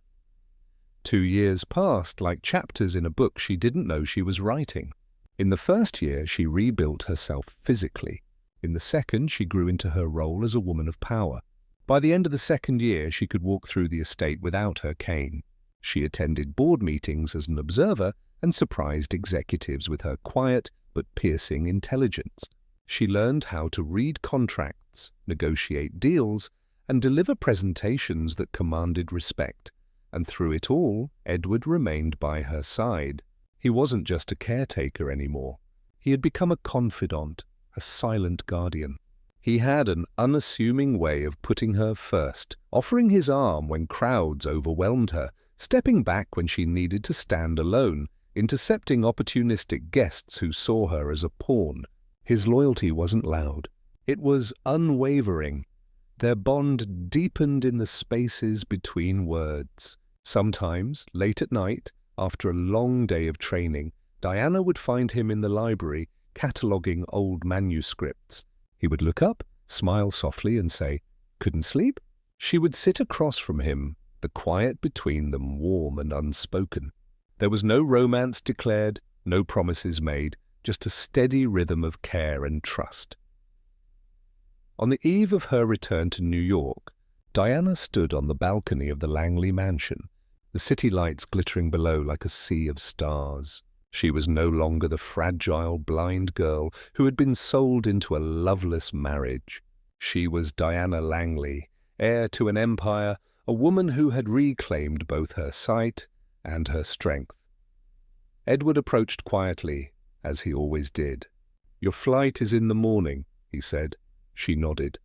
2 years passed like chapters in a book she didn't know she was writing. In the first year, she rebuilt herself physically. In the second, she grew into her role as a woman of power. By the end of the second year, she could walk through the estate without her cane. She attended board meetings as an observer and surprised executives with her quiet but piercing intelligence. She learned how to read contracts, negotiate deals, and deliver presentations that commanded respect. And through it all, Edward remained by her side. He wasn't just a caretaker anymore. He had become a confidant, a silent guardian. He had an unassuming way of putting her first, offering his arm when crowds overwhelmed her, stepping back when she needed to stand alone, intercepting opportunistic guests who saw her as a pawn. His loyalty wasn't loud. It was unwavering. Their bond deepened in the spaces between words. Sometimes, late at night, after a long day of training, Diana would find him in the library, cataloguing old manuscripts. He would look up, smile softly, and say, "Couldn't sleep?" She would sit across from him, the quiet between them warm and unspoken. There was no romance declared, no promises made, just a steady rhythm of care and trust. On the eve of her return to New York, Diana stood on the balcony of the Langley mansion, the city lights glittering below like a sea of stars. She was no longer the fragile, blind girl who had been sold into a loveless marriage. She was Diana Langley, heir to an empire, a woman who had reclaimed both her sight and her strength. Edward approached quietly, as he always did. "Your flight is in the morning," he said. She nodded.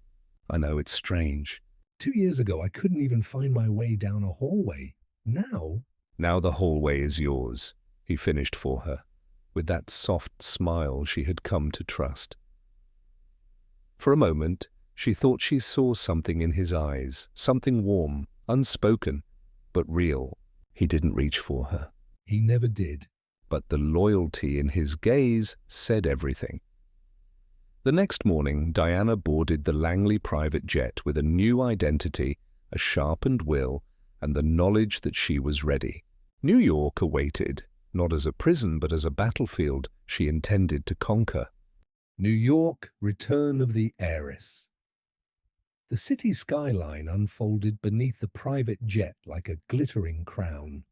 "I know, it's strange. 2 years ago, I couldn't even find my way down a hallway. Now the hallway is yours," he finished for her, with that soft smile she had come to trust. For a moment, she thought she saw something in his eyes, something warm, unspoken, but real. He didn't reach for her. He never did. But the loyalty in his gaze said everything. The next morning, Diana boarded the Langley private jet with a new identity, a sharpened will, and the knowledge that she was ready. New York awaited, not as a prison but as a battlefield she intended to conquer. New York, return of the heiress. The city skyline unfolded beneath the private jet like a glittering crown.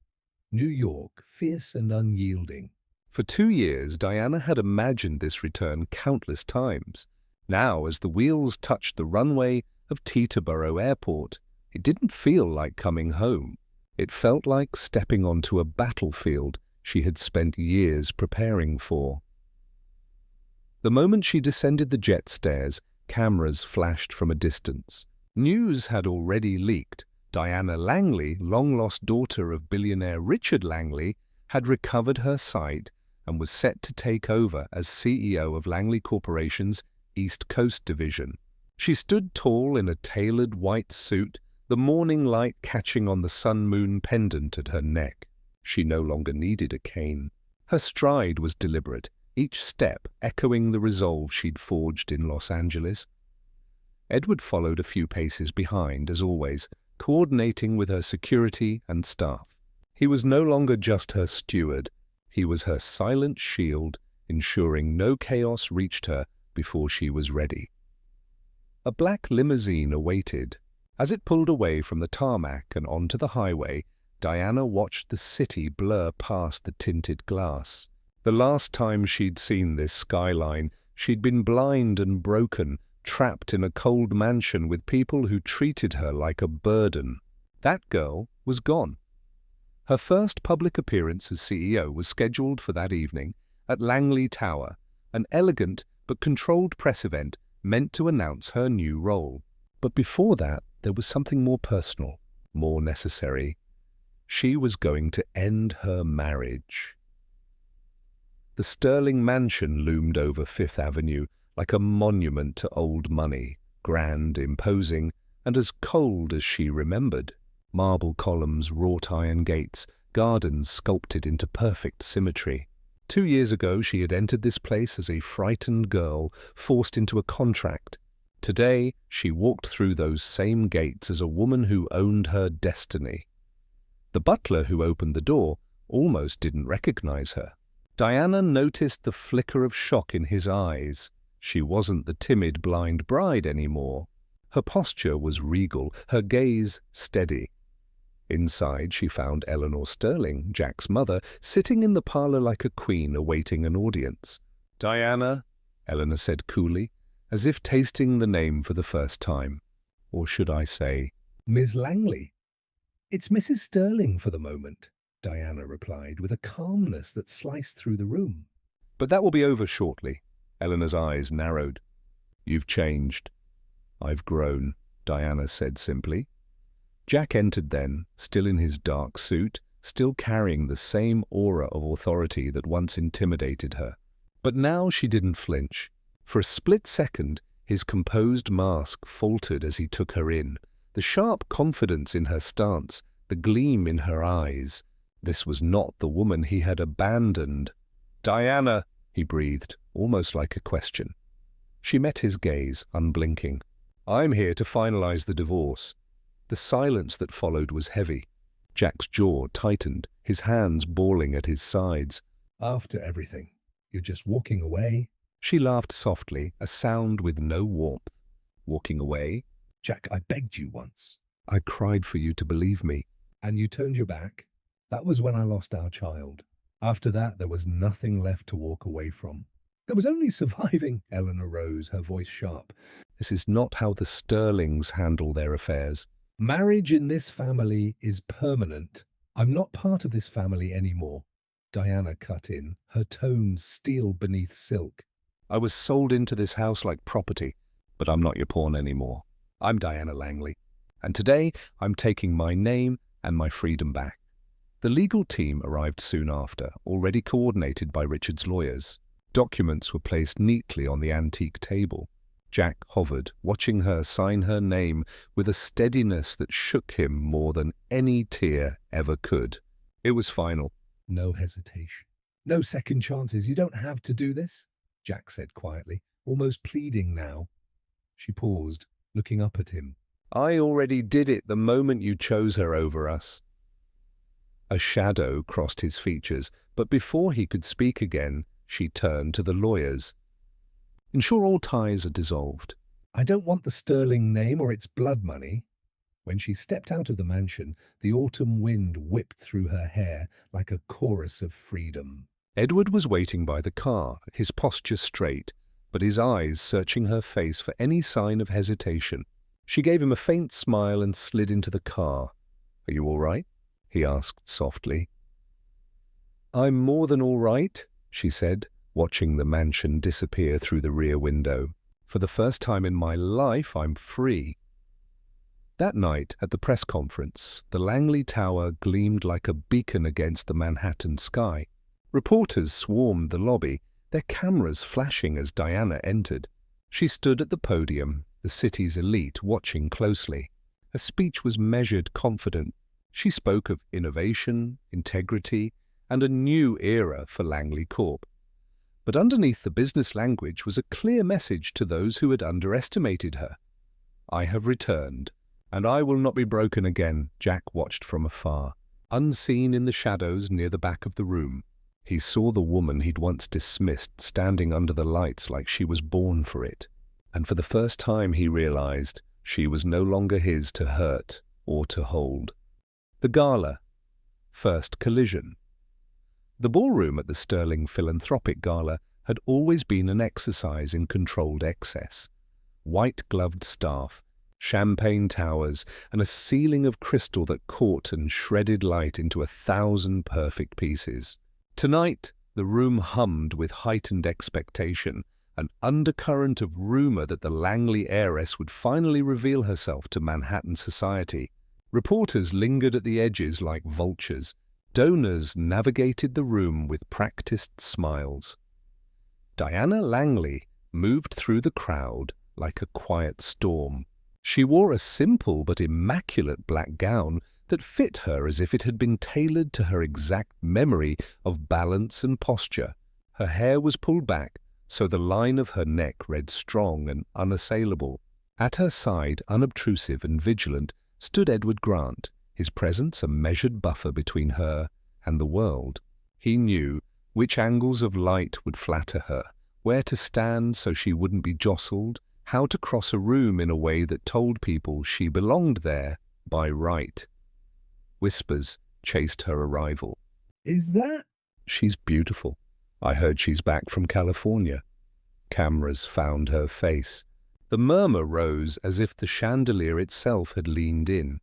New York, fierce and unyielding. For 2 years, Diana had imagined this return countless times. Now, as the wheels touched the runway of Teterboro Airport, it didn't feel like coming home. It felt like stepping onto a battlefield she had spent years preparing for. The moment she descended the jet stairs, cameras flashed from a distance. News had already leaked. Diana Langley, long-lost daughter of billionaire Richard Langley, had recovered her sight and was set to take over as CEO of Langley Corporation's East Coast Division. She stood tall in a tailored white suit, the morning light catching on the sun-moon pendant at her neck. She no longer needed a cane. Her stride was deliberate, each step echoing the resolve she'd forged in Los Angeles. Edward followed a few paces behind, as always, coordinating with her security and staff. He was no longer just her steward. He was her silent shield, ensuring no chaos reached her before she was ready. A black limousine awaited. As it pulled away from the tarmac and onto the highway, Diana watched the city blur past the tinted glass. The last time she'd seen this skyline, she'd been blind and broken, trapped in a cold mansion with people who treated her like a burden. That girl was gone. Her first public appearance as CEO was scheduled for that evening at Langley Tower, an elegant but controlled press event meant to announce her new role. But before that, there was something more personal, more necessary. She was going to end her marriage. The Sterling mansion loomed over Fifth Avenue like a monument to old money, grand, imposing, and as cold as she remembered. Marble columns, wrought iron gates, gardens sculpted into perfect symmetry. 2 years ago she had entered this place as a frightened girl forced into a contract. Today she walked through those same gates as a woman who owned her destiny. The butler who opened the door almost didn't recognize her. Diana noticed the flicker of shock in his eyes. She wasn't the timid blind bride anymore. Her posture was regal, her gaze steady. Inside she found Eleanor Sterling, Jack's mother, sitting in the parlor like a queen awaiting an audience. "Diana," Eleanor said coolly, as if tasting the name for the first time. Or should I say, "Miss Langley." "It's Mrs. Sterling for the moment," Diana replied with a calmness that sliced through the room. "But that will be over shortly." Eleanor's eyes narrowed. "You've changed." "I've grown," Diana said simply. Jack entered then, still in his dark suit, still carrying the same aura of authority that once intimidated her. But now she didn't flinch. For a split second, his composed mask faltered as he took her in, the sharp confidence in her stance, the gleam in her eyes. This was not the woman he had abandoned. "Diana," he breathed, almost like a question. She met his gaze, unblinking. "I'm here to finalize the divorce." The silence that followed was heavy. Jack's jaw tightened, his hands balling at his sides. "After everything, you're just walking away?" She laughed softly, a sound with no warmth. "Walking away?" "Jack, I begged you once." "I cried for you to believe me." "And you turned your back? That was when I lost our child. After that, there was nothing left to walk away from." "There was only surviving." Eleanor rose, her voice sharp. "This is not how the Sterlings handle their affairs." "Marriage in this family is permanent. I'm not part of this family anymore." Diana cut in, her tone steel beneath silk. "I was sold into this house like property, but I'm not your pawn anymore. I'm Diana Langley, and today I'm taking my name and my freedom back." The legal team arrived soon after, already coordinated by Richard's lawyers. Documents were placed neatly on the antique table. Jack hovered, watching her sign her name with a steadiness that shook him more than any tear ever could. It was final. "No hesitation. No second chances. You don't have to do this," Jack said quietly, almost pleading now. She paused, looking up at him. "I already did it the moment you chose her over us." A shadow crossed his features, but before he could speak again, she turned to the lawyers. "Ensure all ties are dissolved." "I don't want the Sterling name or its blood money." When she stepped out of the mansion, the autumn wind whipped through her hair like a chorus of freedom. Edward was waiting by the car, his posture straight, but his eyes searching her face for any sign of hesitation. She gave him a faint smile and slid into the car. "Are you all right?" he asked softly. "I'm more than all right," she said, watching the mansion disappear through the rear window. "For the first time in my life, I'm free." That night, at the press conference, the Langley Tower gleamed like a beacon against the Manhattan sky. Reporters swarmed the lobby, their cameras flashing as Diana entered. She stood at the podium, the city's elite watching closely. Her speech was measured, confident. She spoke of innovation, integrity, and a new era for Langley Corp. But underneath the business language was a clear message to those who had underestimated her. "I have returned, and I will not be broken again." Jack watched from afar, unseen in the shadows near the back of the room. He saw the woman he'd once dismissed standing under the lights like she was born for it. And for the first time he realized she was no longer his to hurt or to hold. The gala. First collision. The ballroom at the Sterling Philanthropic Gala had always been an exercise in controlled excess. White-gloved staff, champagne towers, and a ceiling of crystal that caught and shredded light into 1,000 perfect pieces. Tonight, the room hummed with heightened expectation, an undercurrent of rumor that the Langley heiress would finally reveal herself to Manhattan society. Reporters lingered at the edges like vultures. Donors navigated the room with practiced smiles. Diana Langley moved through the crowd like a quiet storm. She wore a simple but immaculate black gown that fit her as if it had been tailored to her exact memory of balance and posture. Her hair was pulled back, so the line of her neck read strong and unassailable. At her side, unobtrusive and vigilant, stood Edward Grant, his presence a measured buffer between her and the world. He knew which angles of light would flatter her, where to stand so she wouldn't be jostled, how to cross a room in a way that told people she belonged there by right. Whispers chased her arrival. "Is that?" "She's beautiful. I heard she's back from California." Cameras found her face. The murmur rose as if the chandelier itself had leaned in.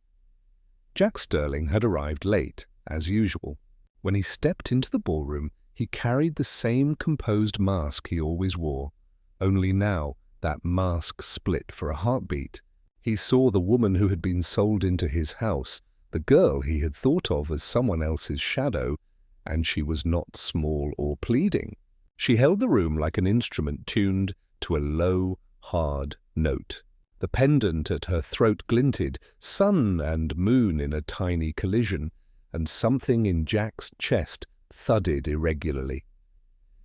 Jack Sterling had arrived late, as usual. When he stepped into the ballroom, he carried the same composed mask he always wore. Only now, that mask split for a heartbeat. He saw the woman who had been sold into his house, the girl he had thought of as someone else's shadow, and she was not small or pleading. She held the room like an instrument tuned to a low, hard note. The pendant at her throat glinted, sun and moon in a tiny collision, and something in Jack's chest thudded irregularly.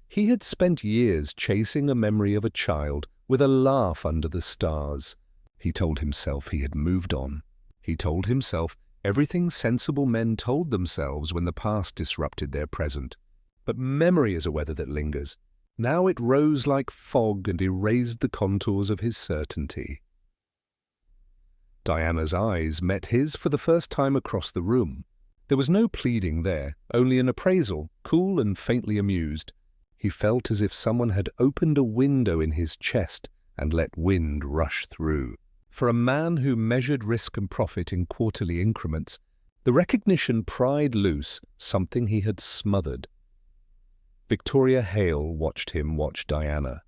He had spent years chasing a memory of a child with a laugh under the stars. He told himself he had moved on. He told himself everything sensible men told themselves when the past disrupted their present. But memory is a weather that lingers. Now it rose like fog and erased the contours of his certainty. Diana's eyes met his for the first time across the room. There was no pleading there, only an appraisal, cool and faintly amused. He felt as if someone had opened a window in his chest and let wind rush through. For a man who measured risk and profit in quarterly increments, the recognition pried loose something he had smothered. Victoria Hale watched him watch Diana.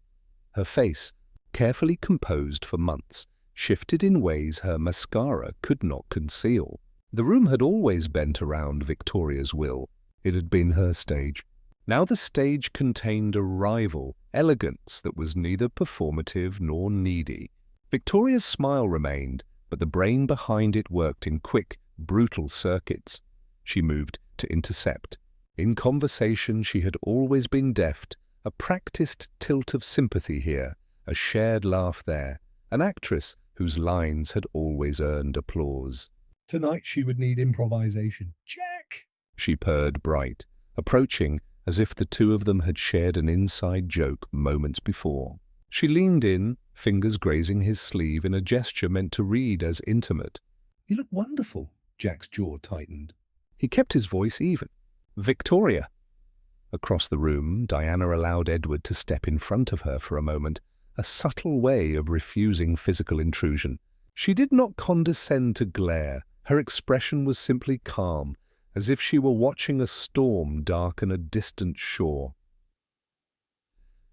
Her face, carefully composed for months, shifted in ways her mascara could not conceal. The room had always bent around Victoria's will. It had been her stage. Now the stage contained a rival, elegance that was neither performative nor needy. Victoria's smile remained, but the brain behind it worked in quick, brutal circuits. She moved to intercept. In conversation she had always been deft, a practiced tilt of sympathy here, a shared laugh there, an actress whose lines had always earned applause. Tonight she would need improvisation. "Jack!" She purred bright, approaching as if the two of them had shared an inside joke moments before. She leaned in, fingers grazing his sleeve in a gesture meant to read as intimate. "You look wonderful." Jack's jaw tightened. He kept his voice even. "Victoria." Across the room, Diana allowed Edward to step in front of her for a moment, a subtle way of refusing physical intrusion. She did not condescend to glare. Her expression was simply calm, as if she were watching a storm darken a distant shore.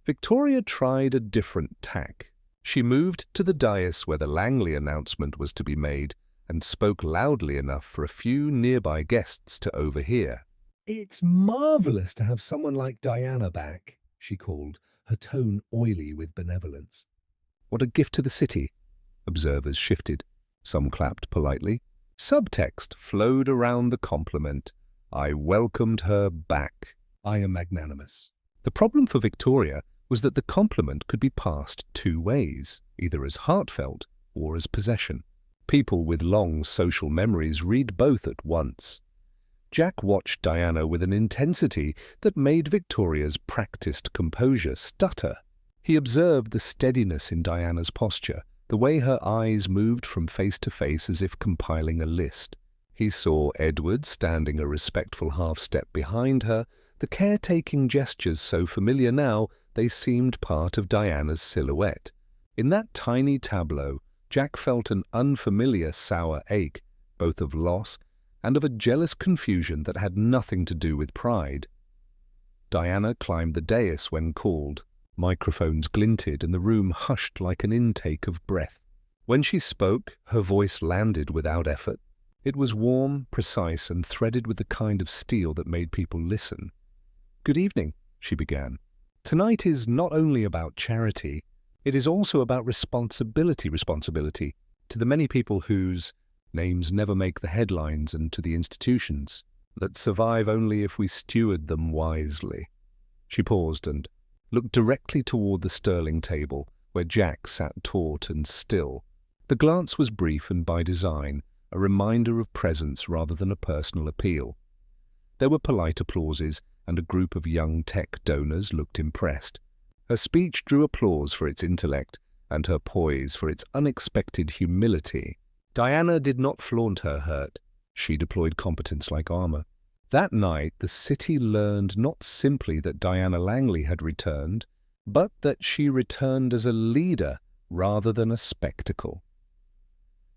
Victoria tried a different tack. She moved to the dais where the Langley announcement was to be made and spoke loudly enough for a few nearby guests to overhear. "It's marvelous to have someone like Diana back," she called, her tone oily with benevolence. What a gift to the city. Observers shifted. Some clapped politely. Subtext flowed around the compliment. I welcomed her back. I am magnanimous. The problem for Victoria was that the compliment could be passed two ways, either as heartfelt or as possession. People with long social memories read both at once. Jack watched Diana with an intensity that made Victoria's practiced composure stutter. He observed the steadiness in Diana's posture, the way her eyes moved from face to face as if compiling a list. He saw Edward standing a respectful half-step behind her, the caretaking gestures so familiar now they seemed part of Diana's silhouette. In that tiny tableau, Jack felt an unfamiliar sour ache, both of loss and of a jealous confusion that had nothing to do with pride. Diana climbed the dais when called. Microphones glinted and the room hushed like an intake of breath. When she spoke, her voice landed without effort. It was warm, precise, and threaded with the kind of steel that made people listen. "Good evening," she began. "Tonight is not only about charity, it is also about responsibility to the many people whose names never make the headlines and to the institutions that survive only if we steward them wisely." She paused and looked directly toward the Sterling table, where Jack sat taut and still. The glance was brief and by design, a reminder of presence rather than a personal appeal. There were polite applauses, and a group of young tech donors looked impressed. Her speech drew applause for its intellect, and her poise for its unexpected humility. Diana did not flaunt her hurt. She deployed competence like armor. That night, the city learned not simply that Diana Langley had returned, but that she returned as a leader rather than a spectacle.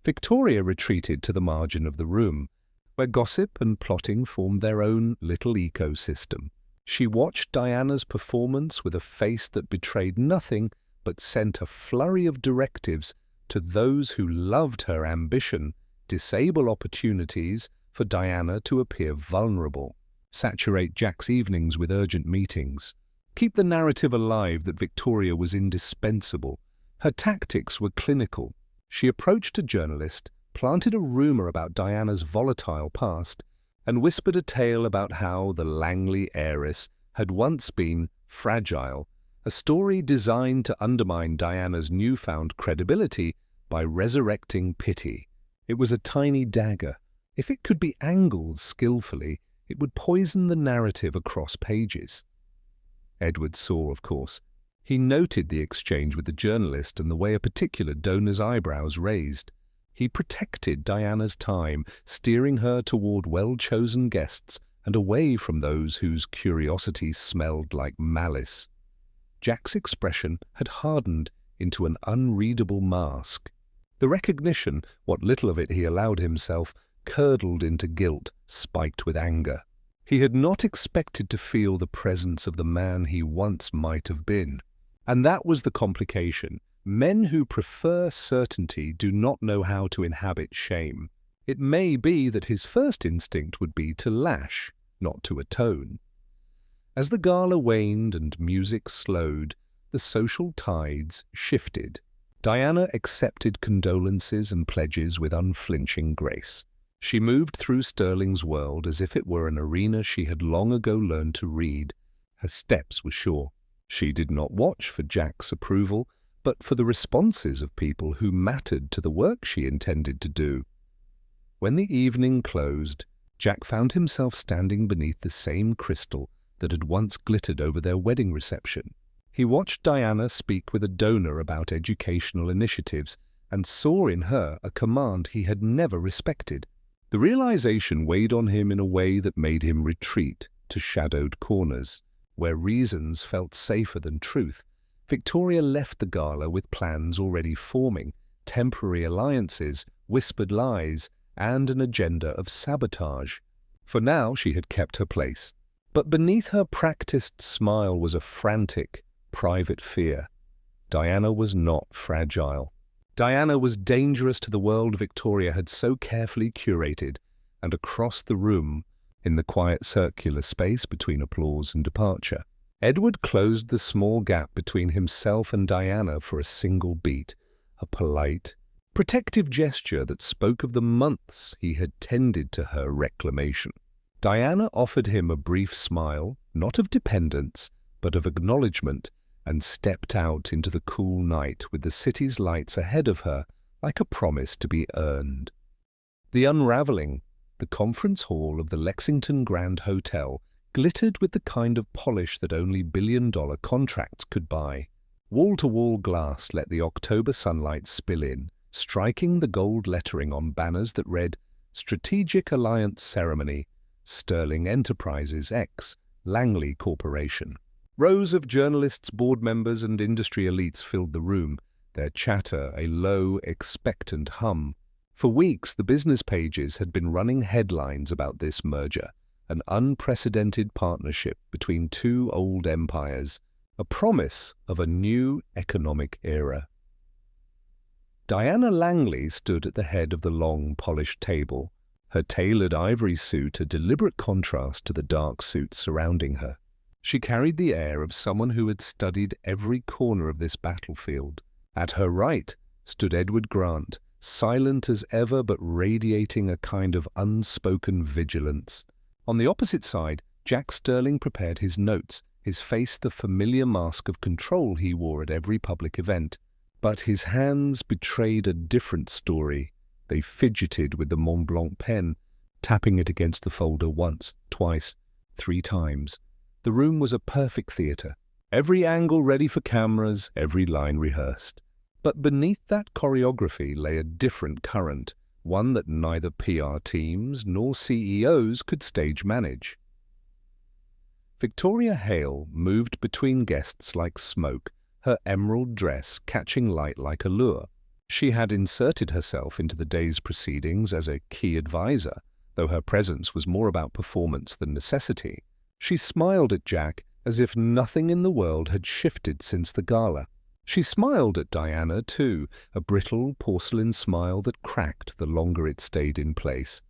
Victoria retreated to the margin of the room, where gossip and plotting formed their own little ecosystem. She watched Diana's performance with a face that betrayed nothing but sent a flurry of directives to those who loved her ambition, disable opportunities for Diana to appear vulnerable, saturate Jack's evenings with urgent meetings, keep the narrative alive that Victoria was indispensable. Her tactics were clinical. She approached a journalist, planted a rumor about Diana's volatile past, and whispered a tale about how the Langley heiress had once been fragile, a story designed to undermine Diana's newfound credibility by resurrecting pity. It was a tiny dagger. If it could be angled skillfully, it would poison the narrative across pages. Edward saw, of course. He noted the exchange with the journalist and the way a particular donor's eyebrows raised. He protected Diana's time, steering her toward well-chosen guests and away from those whose curiosity smelled like malice. Jack's expression had hardened into an unreadable mask. The recognition, what little of it he allowed himself, curdled into guilt, spiked with anger. He had not expected to feel the presence of the man he once might have been. And that was the complication. Men who prefer certainty do not know how to inhabit shame. It may be that his first instinct would be to lash, not to atone. As the gala waned and music slowed, the social tides shifted. Diana accepted condolences and pledges with unflinching grace. She moved through Sterling's world as if it were an arena she had long ago learned to read. Her steps were sure. She did not watch for Jack's approval, but for the responses of people who mattered to the work she intended to do. When the evening closed, Jack found himself standing beneath the same crystal that had once glittered over their wedding reception. He watched Diana speak with a donor about educational initiatives and saw in her a command he had never respected. The realization weighed on him in a way that made him retreat to shadowed corners, where reasons felt safer than truth. Victoria left the gala with plans already forming, temporary alliances, whispered lies, and an agenda of sabotage. For now she had kept her place. But beneath her practiced smile was a frantic, private fear. Diana was not fragile. Diana was dangerous to the world Victoria had so carefully curated, and across the room, in the quiet circular space between applause and departure, Edward closed the small gap between himself and Diana for a single beat, a polite, protective gesture that spoke of the months he had tended to her reclamation. Diana offered him a brief smile, not of dependence, but of acknowledgement, and stepped out into the cool night with the city's lights ahead of her, like a promise to be earned. The unravelling, the conference hall of the Lexington Grand Hotel, glittered with the kind of polish that only billion-dollar contracts could buy. Wall-to-wall glass let the October sunlight spill in, striking the gold lettering on banners that read Strategic Alliance Ceremony, Sterling Enterprises X, Langley Corporation. Rows of journalists, board members, and industry elites filled the room, their chatter a low, expectant hum. For weeks, the business pages had been running headlines about this merger, an unprecedented partnership between two old empires, a promise of a new economic era. Diana Langley stood at the head of the long, polished table, her tailored ivory suit a deliberate contrast to the dark suit surrounding her. She carried the air of someone who had studied every corner of this battlefield. At her right stood Edward Grant, silent as ever but radiating a kind of unspoken vigilance. On the opposite side, Jack Sterling prepared his notes, his face the familiar mask of control he wore at every public event. But his hands betrayed a different story. They fidgeted with the Mont Blanc pen, tapping it against the folder once, twice, 3 times. The room was a perfect theatre, every angle ready for cameras, every line rehearsed. But beneath that choreography lay a different current, one that neither PR teams nor CEOs could stage manage. Victoria Hale moved between guests like smoke, her emerald dress catching light like a lure. She had inserted herself into the day's proceedings as a key advisor, though her presence was more about performance than necessity. She smiled at Jack as if nothing in the world had shifted since the gala. She smiled at Diana, too, a brittle porcelain smile that cracked the longer it stayed in place.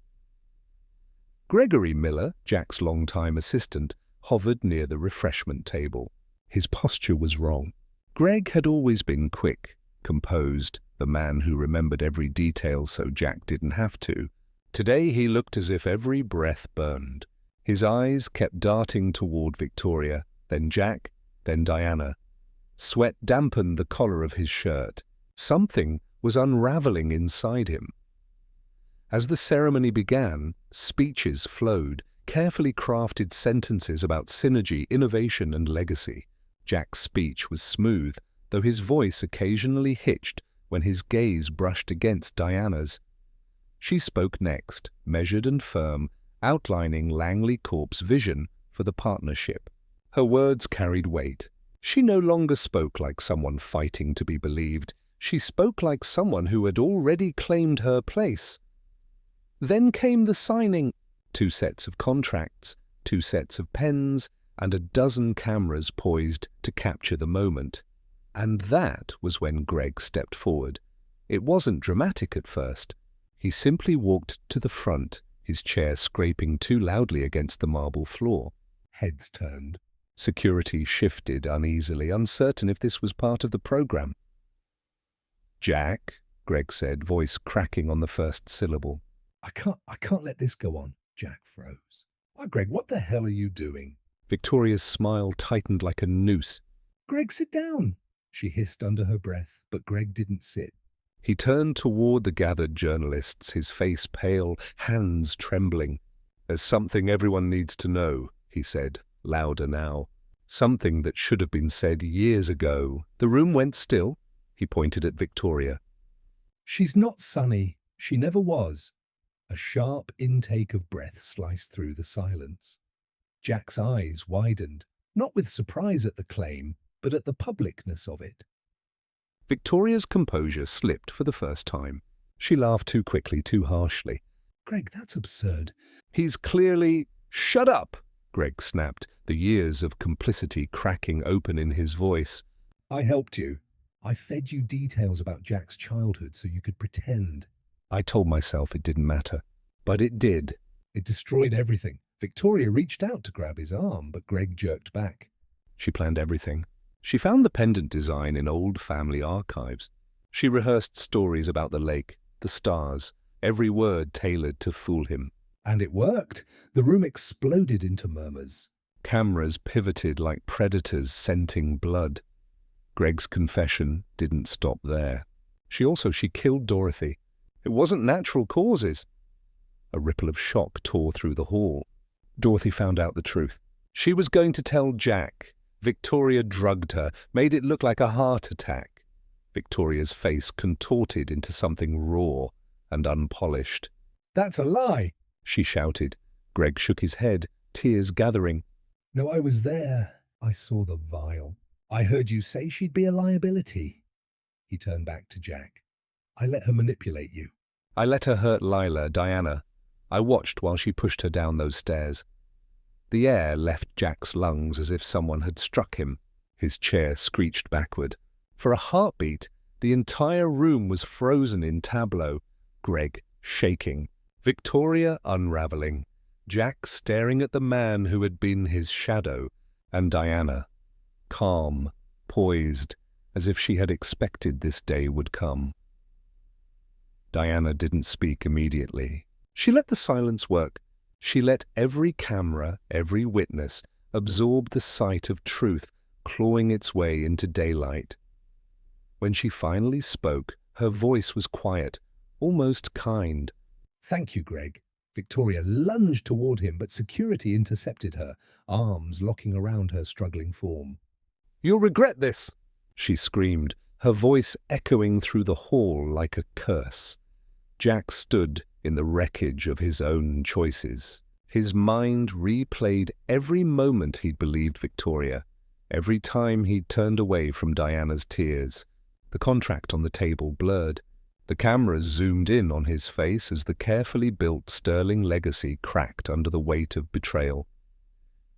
Gregory Miller, Jack's longtime assistant, hovered near the refreshment table. His posture was wrong. Greg had always been quick, composed, the man who remembered every detail so Jack didn't have to. Today he looked as if every breath burned. His eyes kept darting toward Victoria, then Jack, then Diana. Sweat dampened the collar of his shirt. Something was unraveling inside him. As the ceremony began, speeches flowed, carefully crafted sentences about synergy, innovation, and legacy. Jack's speech was smooth, though his voice occasionally hitched when his gaze brushed against Diana's. She spoke next, measured and firm, outlining Langley Corp's vision for the partnership. Her words carried weight. She no longer spoke like someone fighting to be believed. She spoke like someone who had already claimed her place. Then came the signing. 2 sets of contracts, 2 sets of pens, and a dozen cameras poised to capture the moment. And that was when Greg stepped forward. It wasn't dramatic at first. He simply walked to the front, his chair scraping too loudly against the marble floor. Heads turned. Security shifted uneasily, uncertain if this was part of the program. "Jack," Greg said, voice cracking on the first syllable. I can't let this go on." Jack froze. "Why, Greg, what the hell are you doing?" Victoria's smile tightened like a noose. "Greg, sit down," she hissed under her breath, but Greg didn't sit. He turned toward the gathered journalists, his face pale, hands trembling. "There's something everyone needs to know," he said, louder now. Something that should have been said years ago. The room went still. He pointed at Victoria. "She's not Sunny. She never was." A sharp intake of breath sliced through the silence. Jack's eyes widened, not with surprise at the claim, but at the publicness of it. Victoria's composure slipped for the first time. She laughed too quickly, too harshly. "Greg, that's absurd." "He's clearly—" "Shut up!" Greg snapped, the years of complicity cracking open in his voice. "I helped you. I fed you details about Jack's childhood so you could pretend." I told myself it didn't matter, but it did. It destroyed everything. Victoria reached out to grab his arm, but Greg jerked back. She planned everything. She found the pendant design in old family archives. She rehearsed stories about the lake, the stars, every word tailored to fool him. And it worked. The room exploded into murmurs. Cameras pivoted like predators scenting blood. Greg's confession didn't stop there. She killed Dorothy. It wasn't natural causes. A ripple of shock tore through the hall. Dorothy found out the truth. She was going to tell Jack. Victoria drugged her, made it look like a heart attack. Victoria's face contorted into something raw and unpolished. "That's a lie!" she shouted. Greg shook his head, tears gathering. "No, I was there. I saw the vial. I heard you say she'd be a liability." He turned back to Jack. "I let her manipulate you." I let her hurt Lila, Diana. I watched while she pushed her down those stairs. The air left Jack's lungs as if someone had struck him. His chair screeched backward. For a heartbeat, the entire room was frozen in tableau. Greg shaking, Victoria unraveling, Jack staring at the man who had been his shadow, and Diana, calm, poised, as if she had expected this day would come. Diana didn't speak immediately. She let the silence work. She let every camera, every witness, absorb the sight of truth clawing its way into daylight. When she finally spoke, her voice was quiet, almost kind. "Thank you, Greg." Victoria lunged toward him, but security intercepted her, arms locking around her struggling form. "You'll regret this!" she screamed, her voice echoing through the hall like a curse. Jack stood in the wreckage of his own choices. His mind replayed every moment he'd believed Victoria, every time he'd turned away from Diana's tears. The contract on the table blurred. The cameras zoomed in on his face as the carefully built sterling legacy cracked under the weight of betrayal.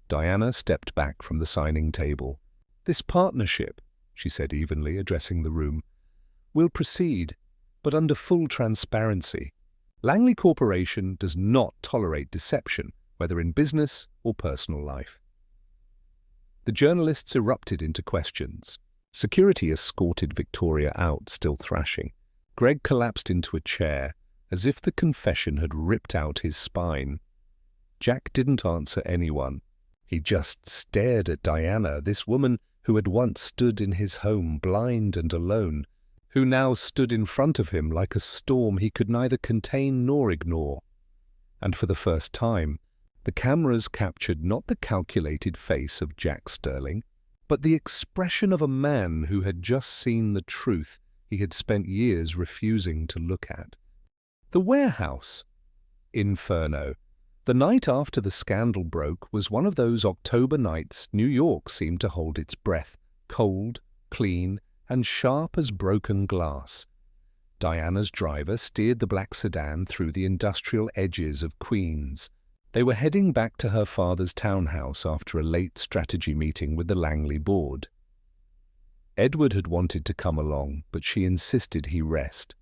Diana stepped back from the signing table. "This partnership," she said evenly, addressing the room, "will proceed, but under full transparency. Langley Corporation does not tolerate deception, whether in business or personal life." The journalists erupted into questions. Security escorted Victoria out, still thrashing. Greg collapsed into a chair, as if the confession had ripped out his spine. Jack didn't answer anyone. He just stared at Diana, this woman who had once stood in his home blind and alone, who now stood in front of him like a storm he could neither contain nor ignore. And for the first time, the cameras captured not the calculated face of Jack Sterling, but the expression of a man who had just seen the truth he had spent years refusing to look at. The warehouse. Inferno. The night after the scandal broke was one of those October nights New York seemed to hold its breath, cold, clean, and sharp as broken glass. Diana's driver steered the black sedan through the industrial edges of Queens. They were heading back to her father's townhouse after a late strategy meeting with the Langley board. Edward had wanted to come along, but she insisted he rest.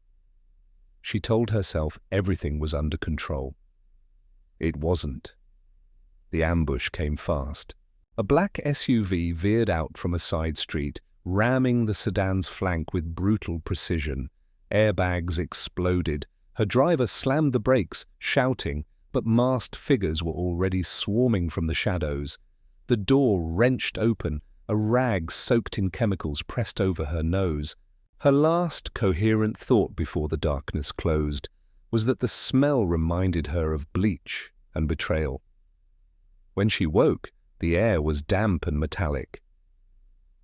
She told herself everything was under control. It wasn't. The ambush came fast. A black SUV veered out from a side street, ramming the sedan's flank with brutal precision. Airbags exploded. Her driver slammed the brakes, shouting, but masked figures were already swarming from the shadows. The door wrenched open, a rag soaked in chemicals pressed over her nose. Her last coherent thought before the darkness closed was that the smell reminded her of bleach and betrayal. When she woke, the air was damp and metallic.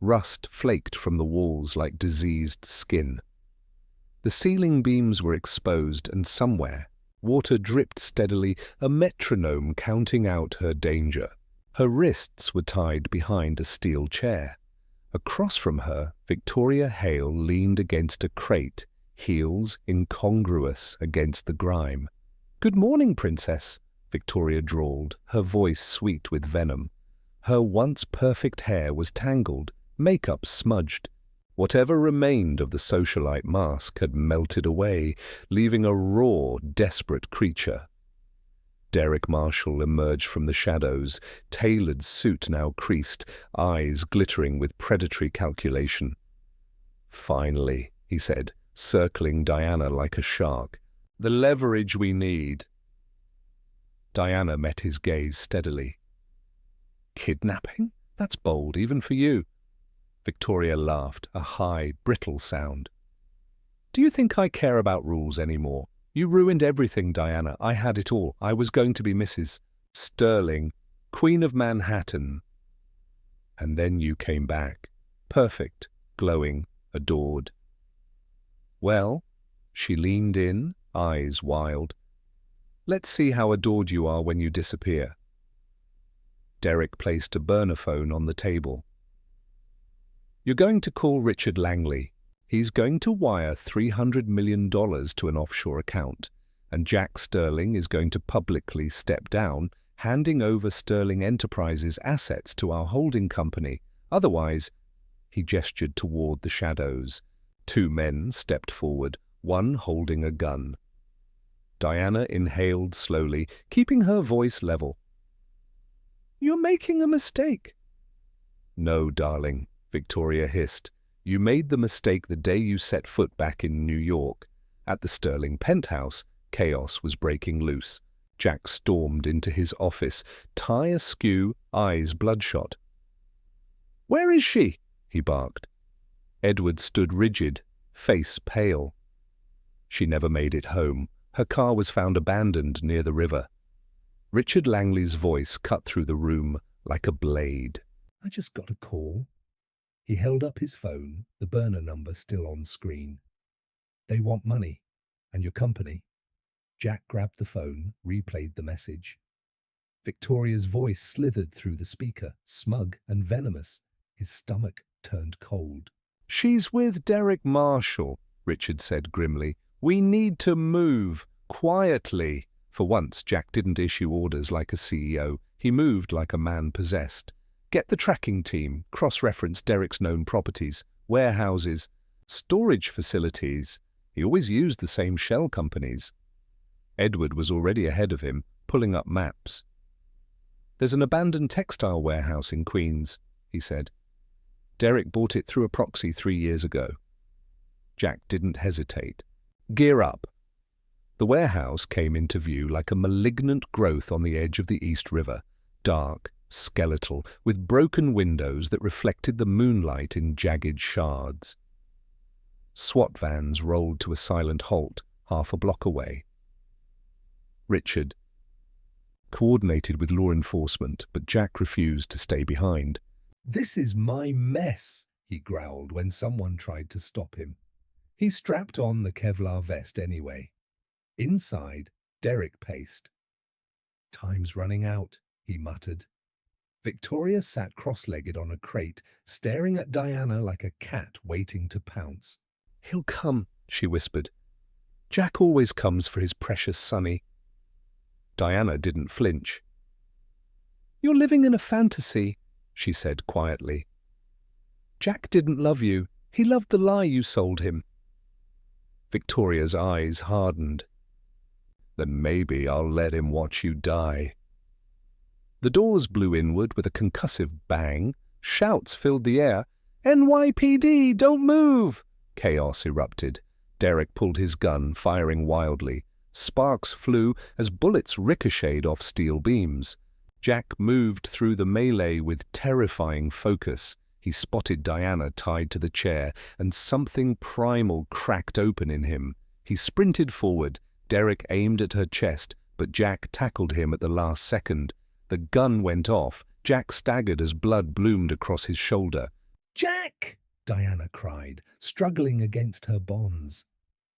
Rust flaked from the walls like diseased skin. The ceiling beams were exposed, and somewhere, water dripped steadily, a metronome counting out her danger. Her wrists were tied behind a steel chair. Across from her, Victoria Hale leaned against a crate, heels incongruous against the grime. "Good morning, Princess," Victoria drawled, her voice sweet with venom. Her once perfect hair was tangled, makeup smudged. Whatever remained of the socialite mask had melted away, leaving a raw, desperate creature. Derek Marshall emerged from the shadows, tailored suit now creased, eyes glittering with predatory calculation. "Finally," he said, circling Diana like a shark. "The leverage we need." Diana met his gaze steadily. "Kidnapping? That's bold, even for you." Victoria laughed, a high, brittle sound. "Do you think I care about rules anymore? You ruined everything, Diana. I had it all. I was going to be Mrs. Sterling, Queen of Manhattan. And then you came back. Perfect, glowing, adored." "Well," she leaned in, eyes wild. "Let's see how adored you are when you disappear." Derek placed a burner phone on the table. "You're going to call Richard Langley. He's going to wire $300 million to an offshore account, and Jack Sterling is going to publicly step down, handing over Sterling Enterprises' assets to our holding company. Otherwise," he gestured toward the shadows. Two men stepped forward, one holding a gun. Diana inhaled slowly, keeping her voice level. "You're making a mistake." "No, darling," Victoria hissed. "You made the mistake the day you set foot back in New York. At the Sterling penthouse, chaos was breaking loose. Jack stormed into his office, tie askew, eyes bloodshot. "Where is she?" he barked. Edward stood rigid, face pale. "She never made it home. Her car was found abandoned near the river." Richard Langley's voice cut through the room like a blade. "I just got a call." He held up his phone, the burner number still on screen. "They want money, and your company." Jack grabbed the phone, replayed the message. Victoria's voice slithered through the speaker, smug and venomous. His stomach turned cold. "She's with Derek Marshall," Richard said grimly. "We need to move, quietly." For once, Jack didn't issue orders like a CEO. He moved like a man possessed. "Get the tracking team, cross-reference Derek's known properties, warehouses, storage facilities." He always used the same shell companies. Edward was already ahead of him, pulling up maps. "There's an abandoned textile warehouse in Queens," he said. "Derek bought it through a proxy 3 years ago." Jack didn't hesitate. "Gear up." The warehouse came into view like a malignant growth on the edge of the East River, dark, skeletal, with broken windows that reflected the moonlight in jagged shards. SWAT vans rolled to a silent halt half a block away. Richard coordinated with law enforcement, but Jack refused to stay behind. "This is my mess," he growled when someone tried to stop him. He strapped on the Kevlar vest anyway. Inside, Derek paced. "Time's running out," he muttered. Victoria sat cross-legged on a crate, staring at Diana like a cat waiting to pounce. "He'll come," she whispered. "Jack always comes for his precious Sonny." Diana didn't flinch. "You're living in a fantasy," she said quietly. "Jack didn't love you. He loved the lie you sold him." Victoria's eyes hardened. "Then maybe I'll let him watch you die." The doors blew inward with a concussive bang. Shouts filled the air. "NYPD, don't move!" Chaos erupted. Derek pulled his gun, firing wildly. Sparks flew as bullets ricocheted off steel beams. Jack moved through the melee with terrifying focus. He spotted Diana tied to the chair, and something primal cracked open in him. He sprinted forward. Derek aimed at her chest, but Jack tackled him at the last second. The gun went off. Jack staggered as blood bloomed across his shoulder. "Jack!" Diana cried, struggling against her bonds.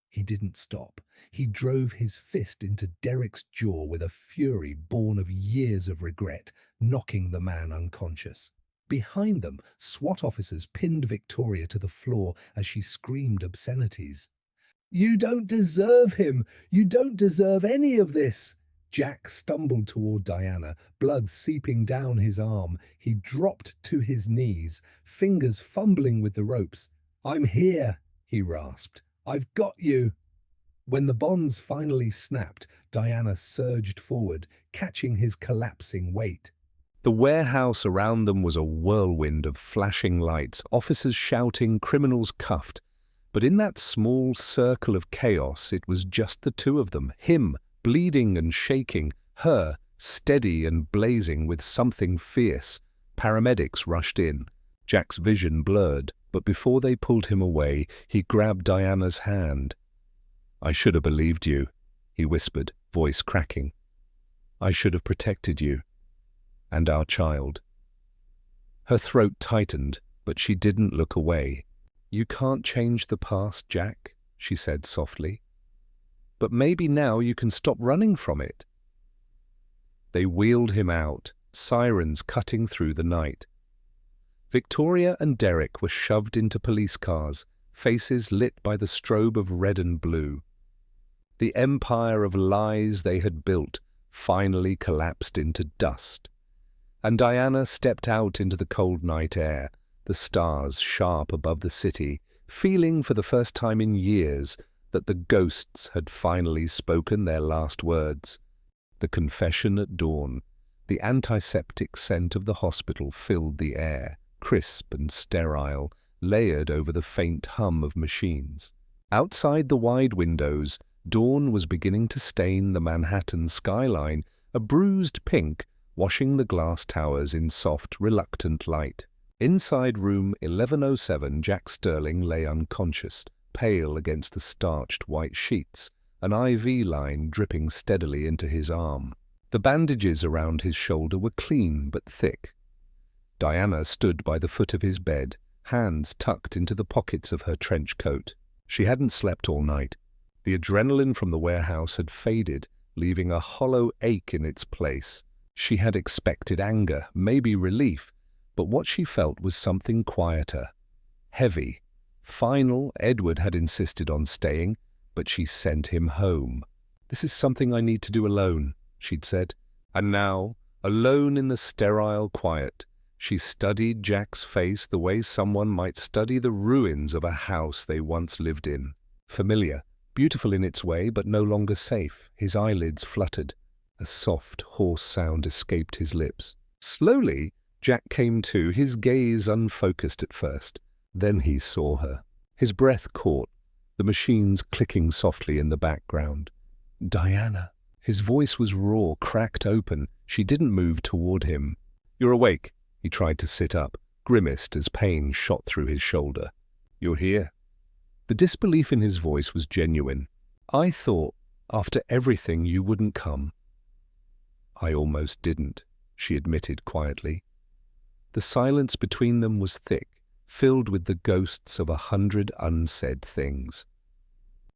He didn't stop. He drove his fist into Derek's jaw with a fury born of years of regret, knocking the man unconscious. Behind them, SWAT officers pinned Victoria to the floor as she screamed obscenities. "You don't deserve him! You don't deserve any of this!" Jack stumbled toward Diana, blood seeping down his arm. He dropped to his knees, fingers fumbling with the ropes. "I'm here," he rasped. "I've got you." When the bonds finally snapped, Diana surged forward, catching his collapsing weight. The warehouse around them was a whirlwind of flashing lights, officers shouting, criminals cuffed. But in that small circle of chaos, it was just the two of them, him, bleeding and shaking, her, steady and blazing with something fierce. Paramedics rushed in. Jack's vision blurred, but before they pulled him away, he grabbed Diana's hand. "I should have believed you," he whispered, voice cracking. "I should have protected you. And our child." Her throat tightened, but she didn't look away. "You can't change the past, Jack," she said softly. "But maybe now you can stop running from it." They wheeled him out, sirens cutting through the night. Victoria and Derek were shoved into police cars, faces lit by the strobe of red and blue. The empire of lies they had built finally collapsed into dust. And Diana stepped out into the cold night air, the stars sharp above the city, feeling for the first time in years that the ghosts had finally spoken their last words. The confession at dawn, the antiseptic scent of the hospital filled the air, crisp and sterile, layered over the faint hum of machines. Outside the wide windows, dawn was beginning to stain the Manhattan skyline, a bruised pink, washing the glass towers in soft, reluctant light. Inside room 1107, Jack Sterling lay unconscious, pale against the starched white sheets, an IV line dripping steadily into his arm. The bandages around his shoulder were clean but thick. Diana stood by the foot of his bed, hands tucked into the pockets of her trench coat. She hadn't slept all night. The adrenaline from the warehouse had faded, leaving a hollow ache in its place. She had expected anger, maybe relief, but what she felt was something quieter, heavy. Final, Edward had insisted on staying, but she sent him home. "This is something I need to do alone," she'd said. And now, alone in the sterile quiet, she studied Jack's face the way someone might study the ruins of a house they once lived in. Familiar, beautiful in its way, but no longer safe. His eyelids fluttered. A soft, hoarse sound escaped his lips. Slowly, Jack came to, his gaze unfocused at first. Then he saw her. His breath caught, the machines clicking softly in the background. "Diana." His voice was raw, cracked open. She didn't move toward him. "You're awake." He tried to sit up, grimaced as pain shot through his shoulder. "You're here." The disbelief in his voice was genuine. "I thought, after everything, you wouldn't come." "I almost didn't," she admitted quietly. The silence between them was thick, filled with the ghosts of 100 unsaid things.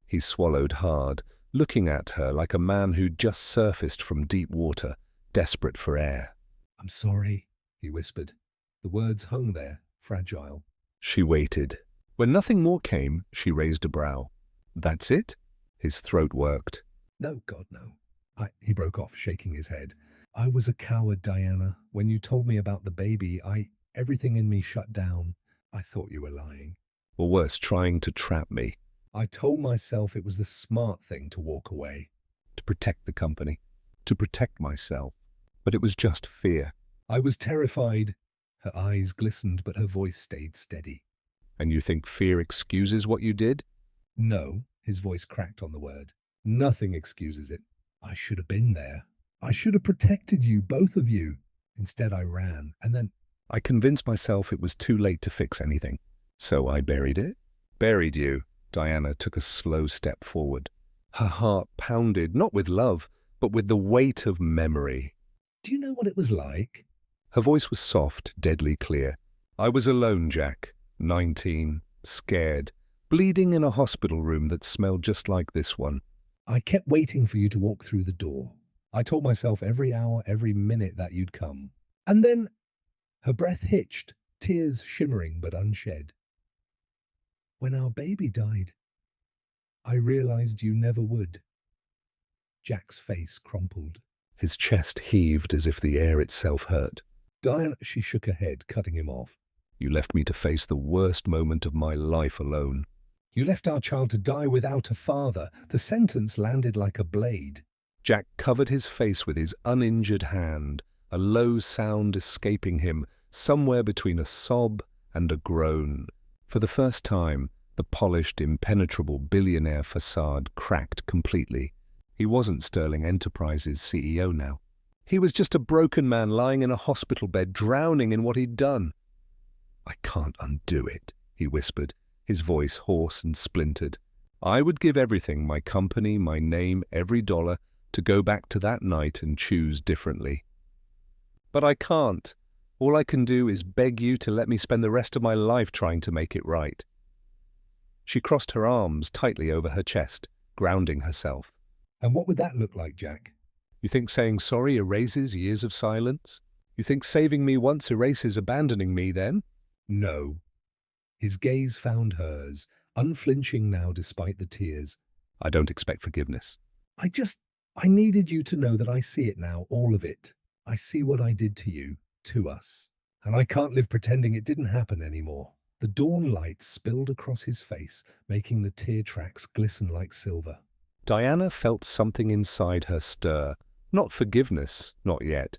He swallowed hard, looking at her like a man who'd just surfaced from deep water, desperate for air. "I'm sorry," he whispered. The words hung there, fragile. She waited. When nothing more came, she raised a brow. "That's it?" His throat worked. "No, God, no." He broke off, shaking his head. "I was a coward, Diana. When you told me about the baby, everything in me shut down. I thought you were lying." Or worse, trying to trap me. I told myself it was the smart thing to walk away. To protect the company. To protect myself. But it was just fear. I was terrified. Her eyes glistened, but her voice stayed steady. "And you think fear excuses what you did?" "No," his voice cracked on the word. "Nothing excuses it. I should have been there. I should have protected you, both of you. Instead, I ran, and then—" "I convinced myself it was too late to fix anything. So I buried it?" "Buried you." Diana took a slow step forward. Her heart pounded, not with love, but with the weight of memory. "Do you know what it was like?" Her voice was soft, deadly clear. "I was alone, Jack. 19, scared, bleeding in a hospital room that smelled just like this one. I kept waiting for you to walk through the door. I told myself every hour, every minute that you'd come. And then—" Her breath hitched, tears shimmering but unshed. "When our baby died, I realized you never would." Jack's face crumpled. His chest heaved as if the air itself hurt. "Diana," she shook her head, cutting him off. "You left me to face the worst moment of my life alone." You left our child to die without a father. The sentence landed like a blade. Jack covered his face with his uninjured hand, a low sound escaping him somewhere between a sob and a groan. For the first time, the polished, impenetrable billionaire facade cracked completely. He wasn't Sterling Enterprises' CEO now. He was just a broken man lying in a hospital bed, drowning in what he'd done. "I can't undo it," he whispered, his voice hoarse and splintered. "I would give everything, my company, my name, every dollar, to go back to that night and choose differently. But I can't. All I can do is beg you to let me spend the rest of my life trying to make it right." She crossed her arms tightly over her chest, grounding herself. And what would that look like, Jack? "You think saying sorry erases years of silence? You think saving me once erases abandoning me then?" No. His gaze found hers, unflinching now despite the tears. "I don't expect forgiveness." I needed you to know that I see it now, all of it. I see what I did to you, to us. And I can't live pretending it didn't happen anymore." The dawn light spilled across his face, making the tear tracks glisten like silver. Diana felt something inside her stir. Not forgiveness, not yet,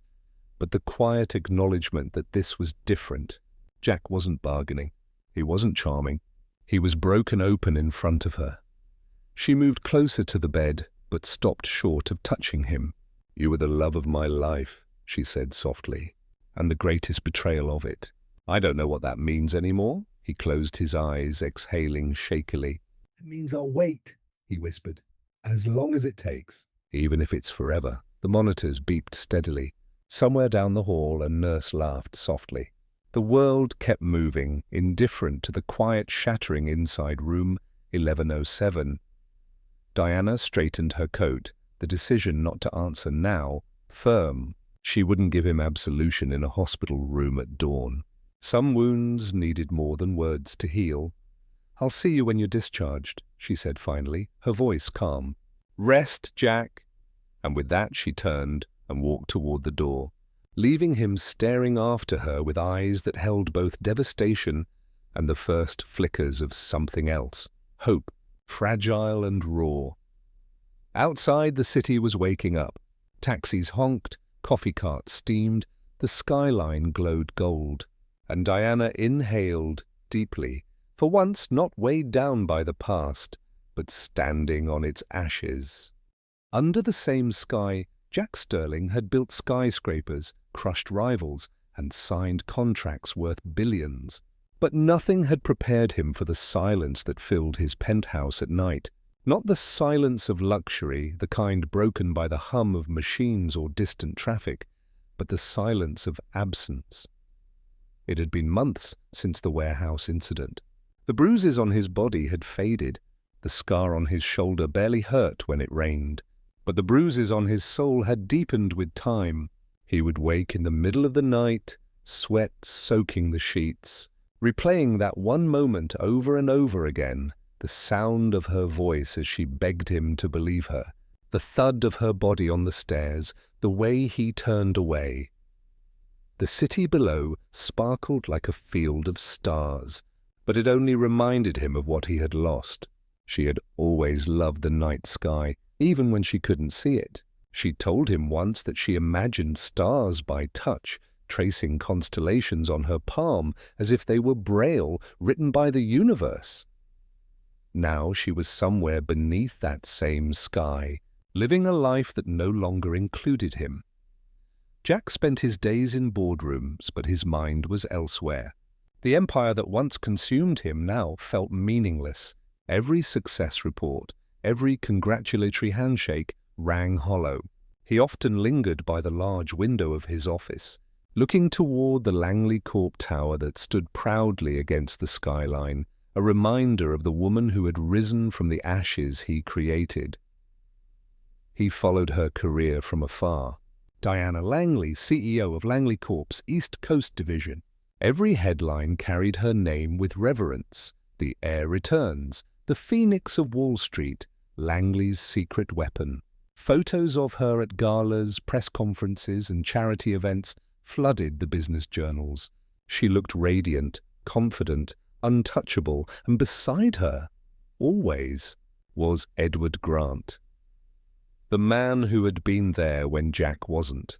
but the quiet acknowledgement that this was different. Jack wasn't bargaining. He wasn't charming. He was broken open in front of her. She moved closer to the bed, but stopped short of touching him. "You were the love of my life," she said softly, "and the greatest betrayal of it. I don't know what that means anymore." He closed his eyes, exhaling shakily. "It means I'll wait," he whispered, "as long as it takes." "Even if it's forever." The monitors beeped steadily. Somewhere down the hall, a nurse laughed softly. The world kept moving, indifferent to the quiet shattering inside room 1107. Diana straightened her coat, the decision not to answer now firm. She wouldn't give him absolution in a hospital room at dawn. Some wounds needed more than words to heal. "I'll see you when you're discharged," she said finally, her voice calm. "Rest, Jack." And with that she turned and walked toward the door, leaving him staring after her with eyes that held both devastation and the first flickers of something else, hope, fragile and raw. Outside, the city was waking up. Taxis honked, coffee carts steamed, the skyline glowed gold, and Diana inhaled deeply, for once not weighed down by the past, but standing on its ashes. Under the same sky, Jack Sterling had built skyscrapers, crushed rivals, and signed contracts worth billions. But nothing had prepared him for the silence that filled his penthouse at night. Not the silence of luxury, the kind broken by the hum of machines or distant traffic, but the silence of absence. It had been months since the warehouse incident. The bruises on his body had faded. The scar on his shoulder barely hurt when it rained. But the bruises on his soul had deepened with time. He would wake in the middle of the night, sweat soaking the sheets, replaying that one moment over and over again, the sound of her voice as she begged him to believe her, the thud of her body on the stairs, the way he turned away. The city below sparkled like a field of stars, but it only reminded him of what he had lost. She had always loved the night sky, even when she couldn't see it. She told him once that she imagined stars by touch, tracing constellations on her palm as if they were braille written by the universe. Now she was somewhere beneath that same sky, living a life that no longer included him. Jack spent his days in boardrooms, but his mind was elsewhere. The empire that once consumed him now felt meaningless. Every success report, every congratulatory handshake rang hollow. He often lingered by the large window of his office, looking toward the Langley Corp tower that stood proudly against the skyline, a reminder of the woman who had risen from the ashes he created. He followed her career from afar. Diana Langley, CEO of Langley Corp's East Coast division. Every headline carried her name with reverence. The heir returns, the phoenix of Wall Street, Langley's secret weapon. Photos of her at galas, press conferences, and charity events flooded the business journals. She looked radiant, confident, untouchable, and beside her, always, was Edward Grant, the man who had been there when Jack wasn't.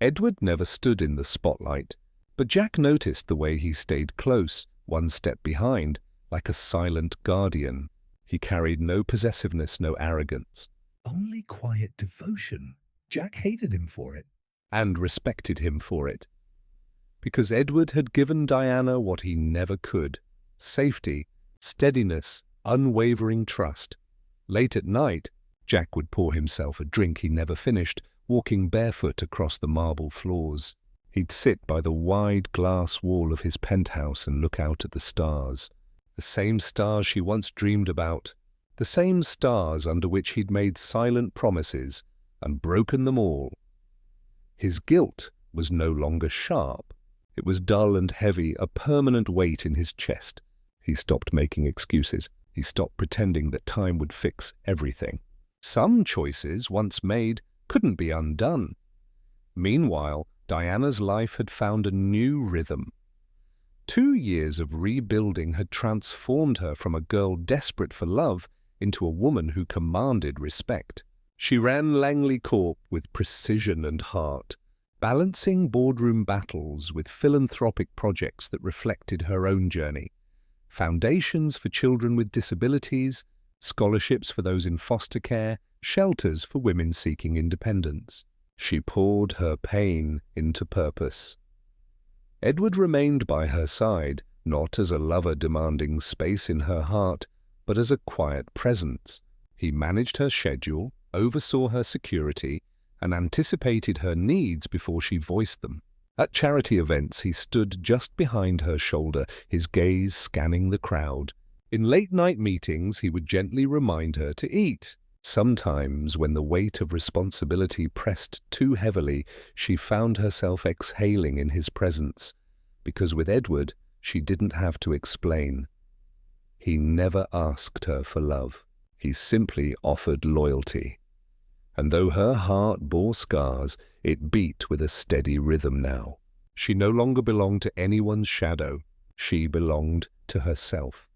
Edward never stood in the spotlight, but Jack noticed the way he stayed close, one step behind, like a silent guardian. He carried no possessiveness, no arrogance. Only quiet devotion. Jack hated him for it. And respected him for it. Because Edward had given Diana what he never could: safety, steadiness, unwavering trust. Late at night, Jack would pour himself a drink he never finished, walking barefoot across the marble floors. He'd sit by the wide glass wall of his penthouse and look out at the stars. The same stars she once dreamed about. The same stars under which he'd made silent promises and broken them all. His guilt was no longer sharp. It was dull and heavy, a permanent weight in his chest. He stopped making excuses. He stopped pretending that time would fix everything. Some choices, once made, couldn't be undone. Meanwhile, Diana's life had found a new rhythm. 2 years of rebuilding had transformed her from a girl desperate for love into a woman who commanded respect. She ran Langley Corp with precision and heart, balancing boardroom battles with philanthropic projects that reflected her own journey. Foundations for children with disabilities, scholarships for those in foster care, shelters for women seeking independence. She poured her pain into purpose. Edward remained by her side, not as a lover demanding space in her heart, but as a quiet presence. He managed her schedule, oversaw her security, and anticipated her needs before she voiced them. At charity events, he stood just behind her shoulder, his gaze scanning the crowd. In late-night meetings, he would gently remind her to eat. Sometimes, when the weight of responsibility pressed too heavily, she found herself exhaling in his presence, because with Edward, she didn't have to explain. He never asked her for love. He simply offered loyalty. And though her heart bore scars, it beat with a steady rhythm now. She no longer belonged to anyone's shadow. She belonged to herself.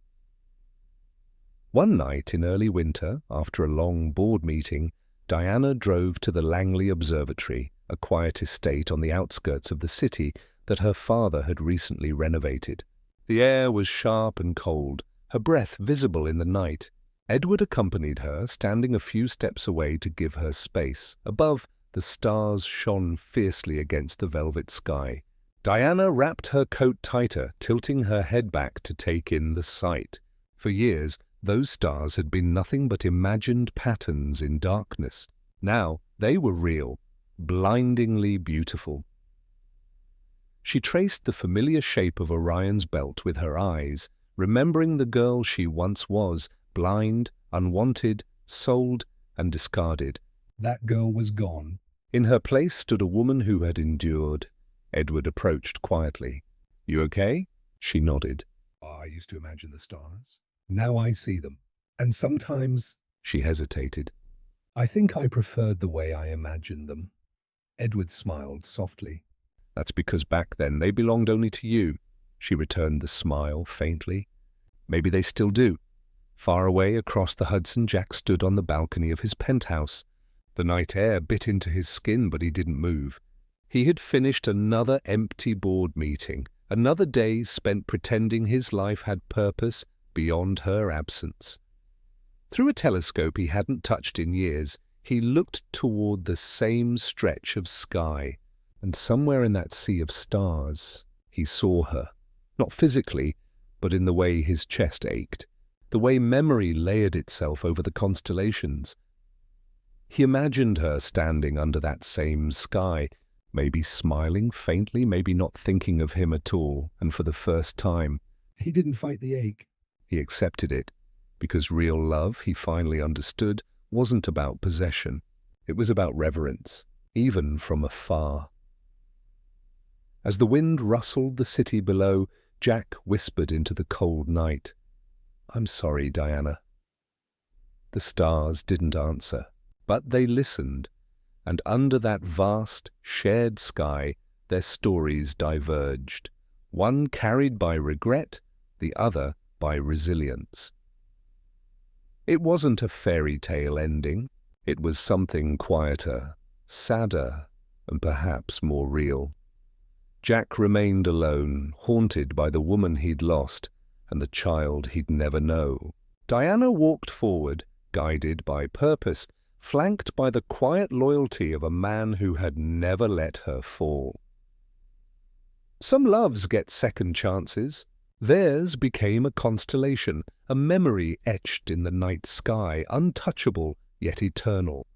One night in early winter, after a long board meeting, Diana drove to the Langley Observatory, a quiet estate on the outskirts of the city that her father had recently renovated. The air was sharp and cold, her breath visible in the night. Edward accompanied her, standing a few steps away to give her space. Above, the stars shone fiercely against the velvet sky. Diana wrapped her coat tighter, tilting her head back to take in the sight. For years, those stars had been nothing but imagined patterns in darkness. Now they were real, blindingly beautiful. She traced the familiar shape of Orion's belt with her eyes, remembering the girl she once was, blind, unwanted, sold, and discarded. That girl was gone. In her place stood a woman who had endured. Edward approached quietly. "You okay?" She nodded. I used to imagine the stars. Now I see them. And sometimes, She hesitated. I think I preferred the way I imagined them. Edward smiled softly. "That's because back then they belonged only to you." She returned the smile faintly. "Maybe they still do." Far away across the Hudson, Jack stood on the balcony of his penthouse. The night air bit into his skin, but he didn't move. He had finished another empty board meeting, another day spent pretending his life had purpose beyond her absence. Through a telescope he hadn't touched in years, he looked toward the same stretch of sky, and somewhere in that sea of stars, he saw her, not physically, but in the way his chest ached, the way memory layered itself over the constellations. He imagined her standing under that same sky, maybe smiling faintly, maybe not thinking of him at all, and for the first time. He didn't fight the ache. He accepted it, because real love, he finally understood, wasn't about possession. It was about reverence, even from afar. As the wind rustled the city below, Jack whispered into the cold night, "I'm sorry, Diana." The stars didn't answer, but they listened, and under that vast, shared sky, their stories diverged, one carried by regret, the other by resilience. It wasn't a fairy tale ending. It was something quieter, sadder, and perhaps more real. Jack remained alone, haunted by the woman he'd lost and the child he'd never know. Diana walked forward, guided by purpose, flanked by the quiet loyalty of a man who had never let her fall. Some loves get second chances. Theirs became a constellation, a memory etched in the night sky, untouchable yet eternal.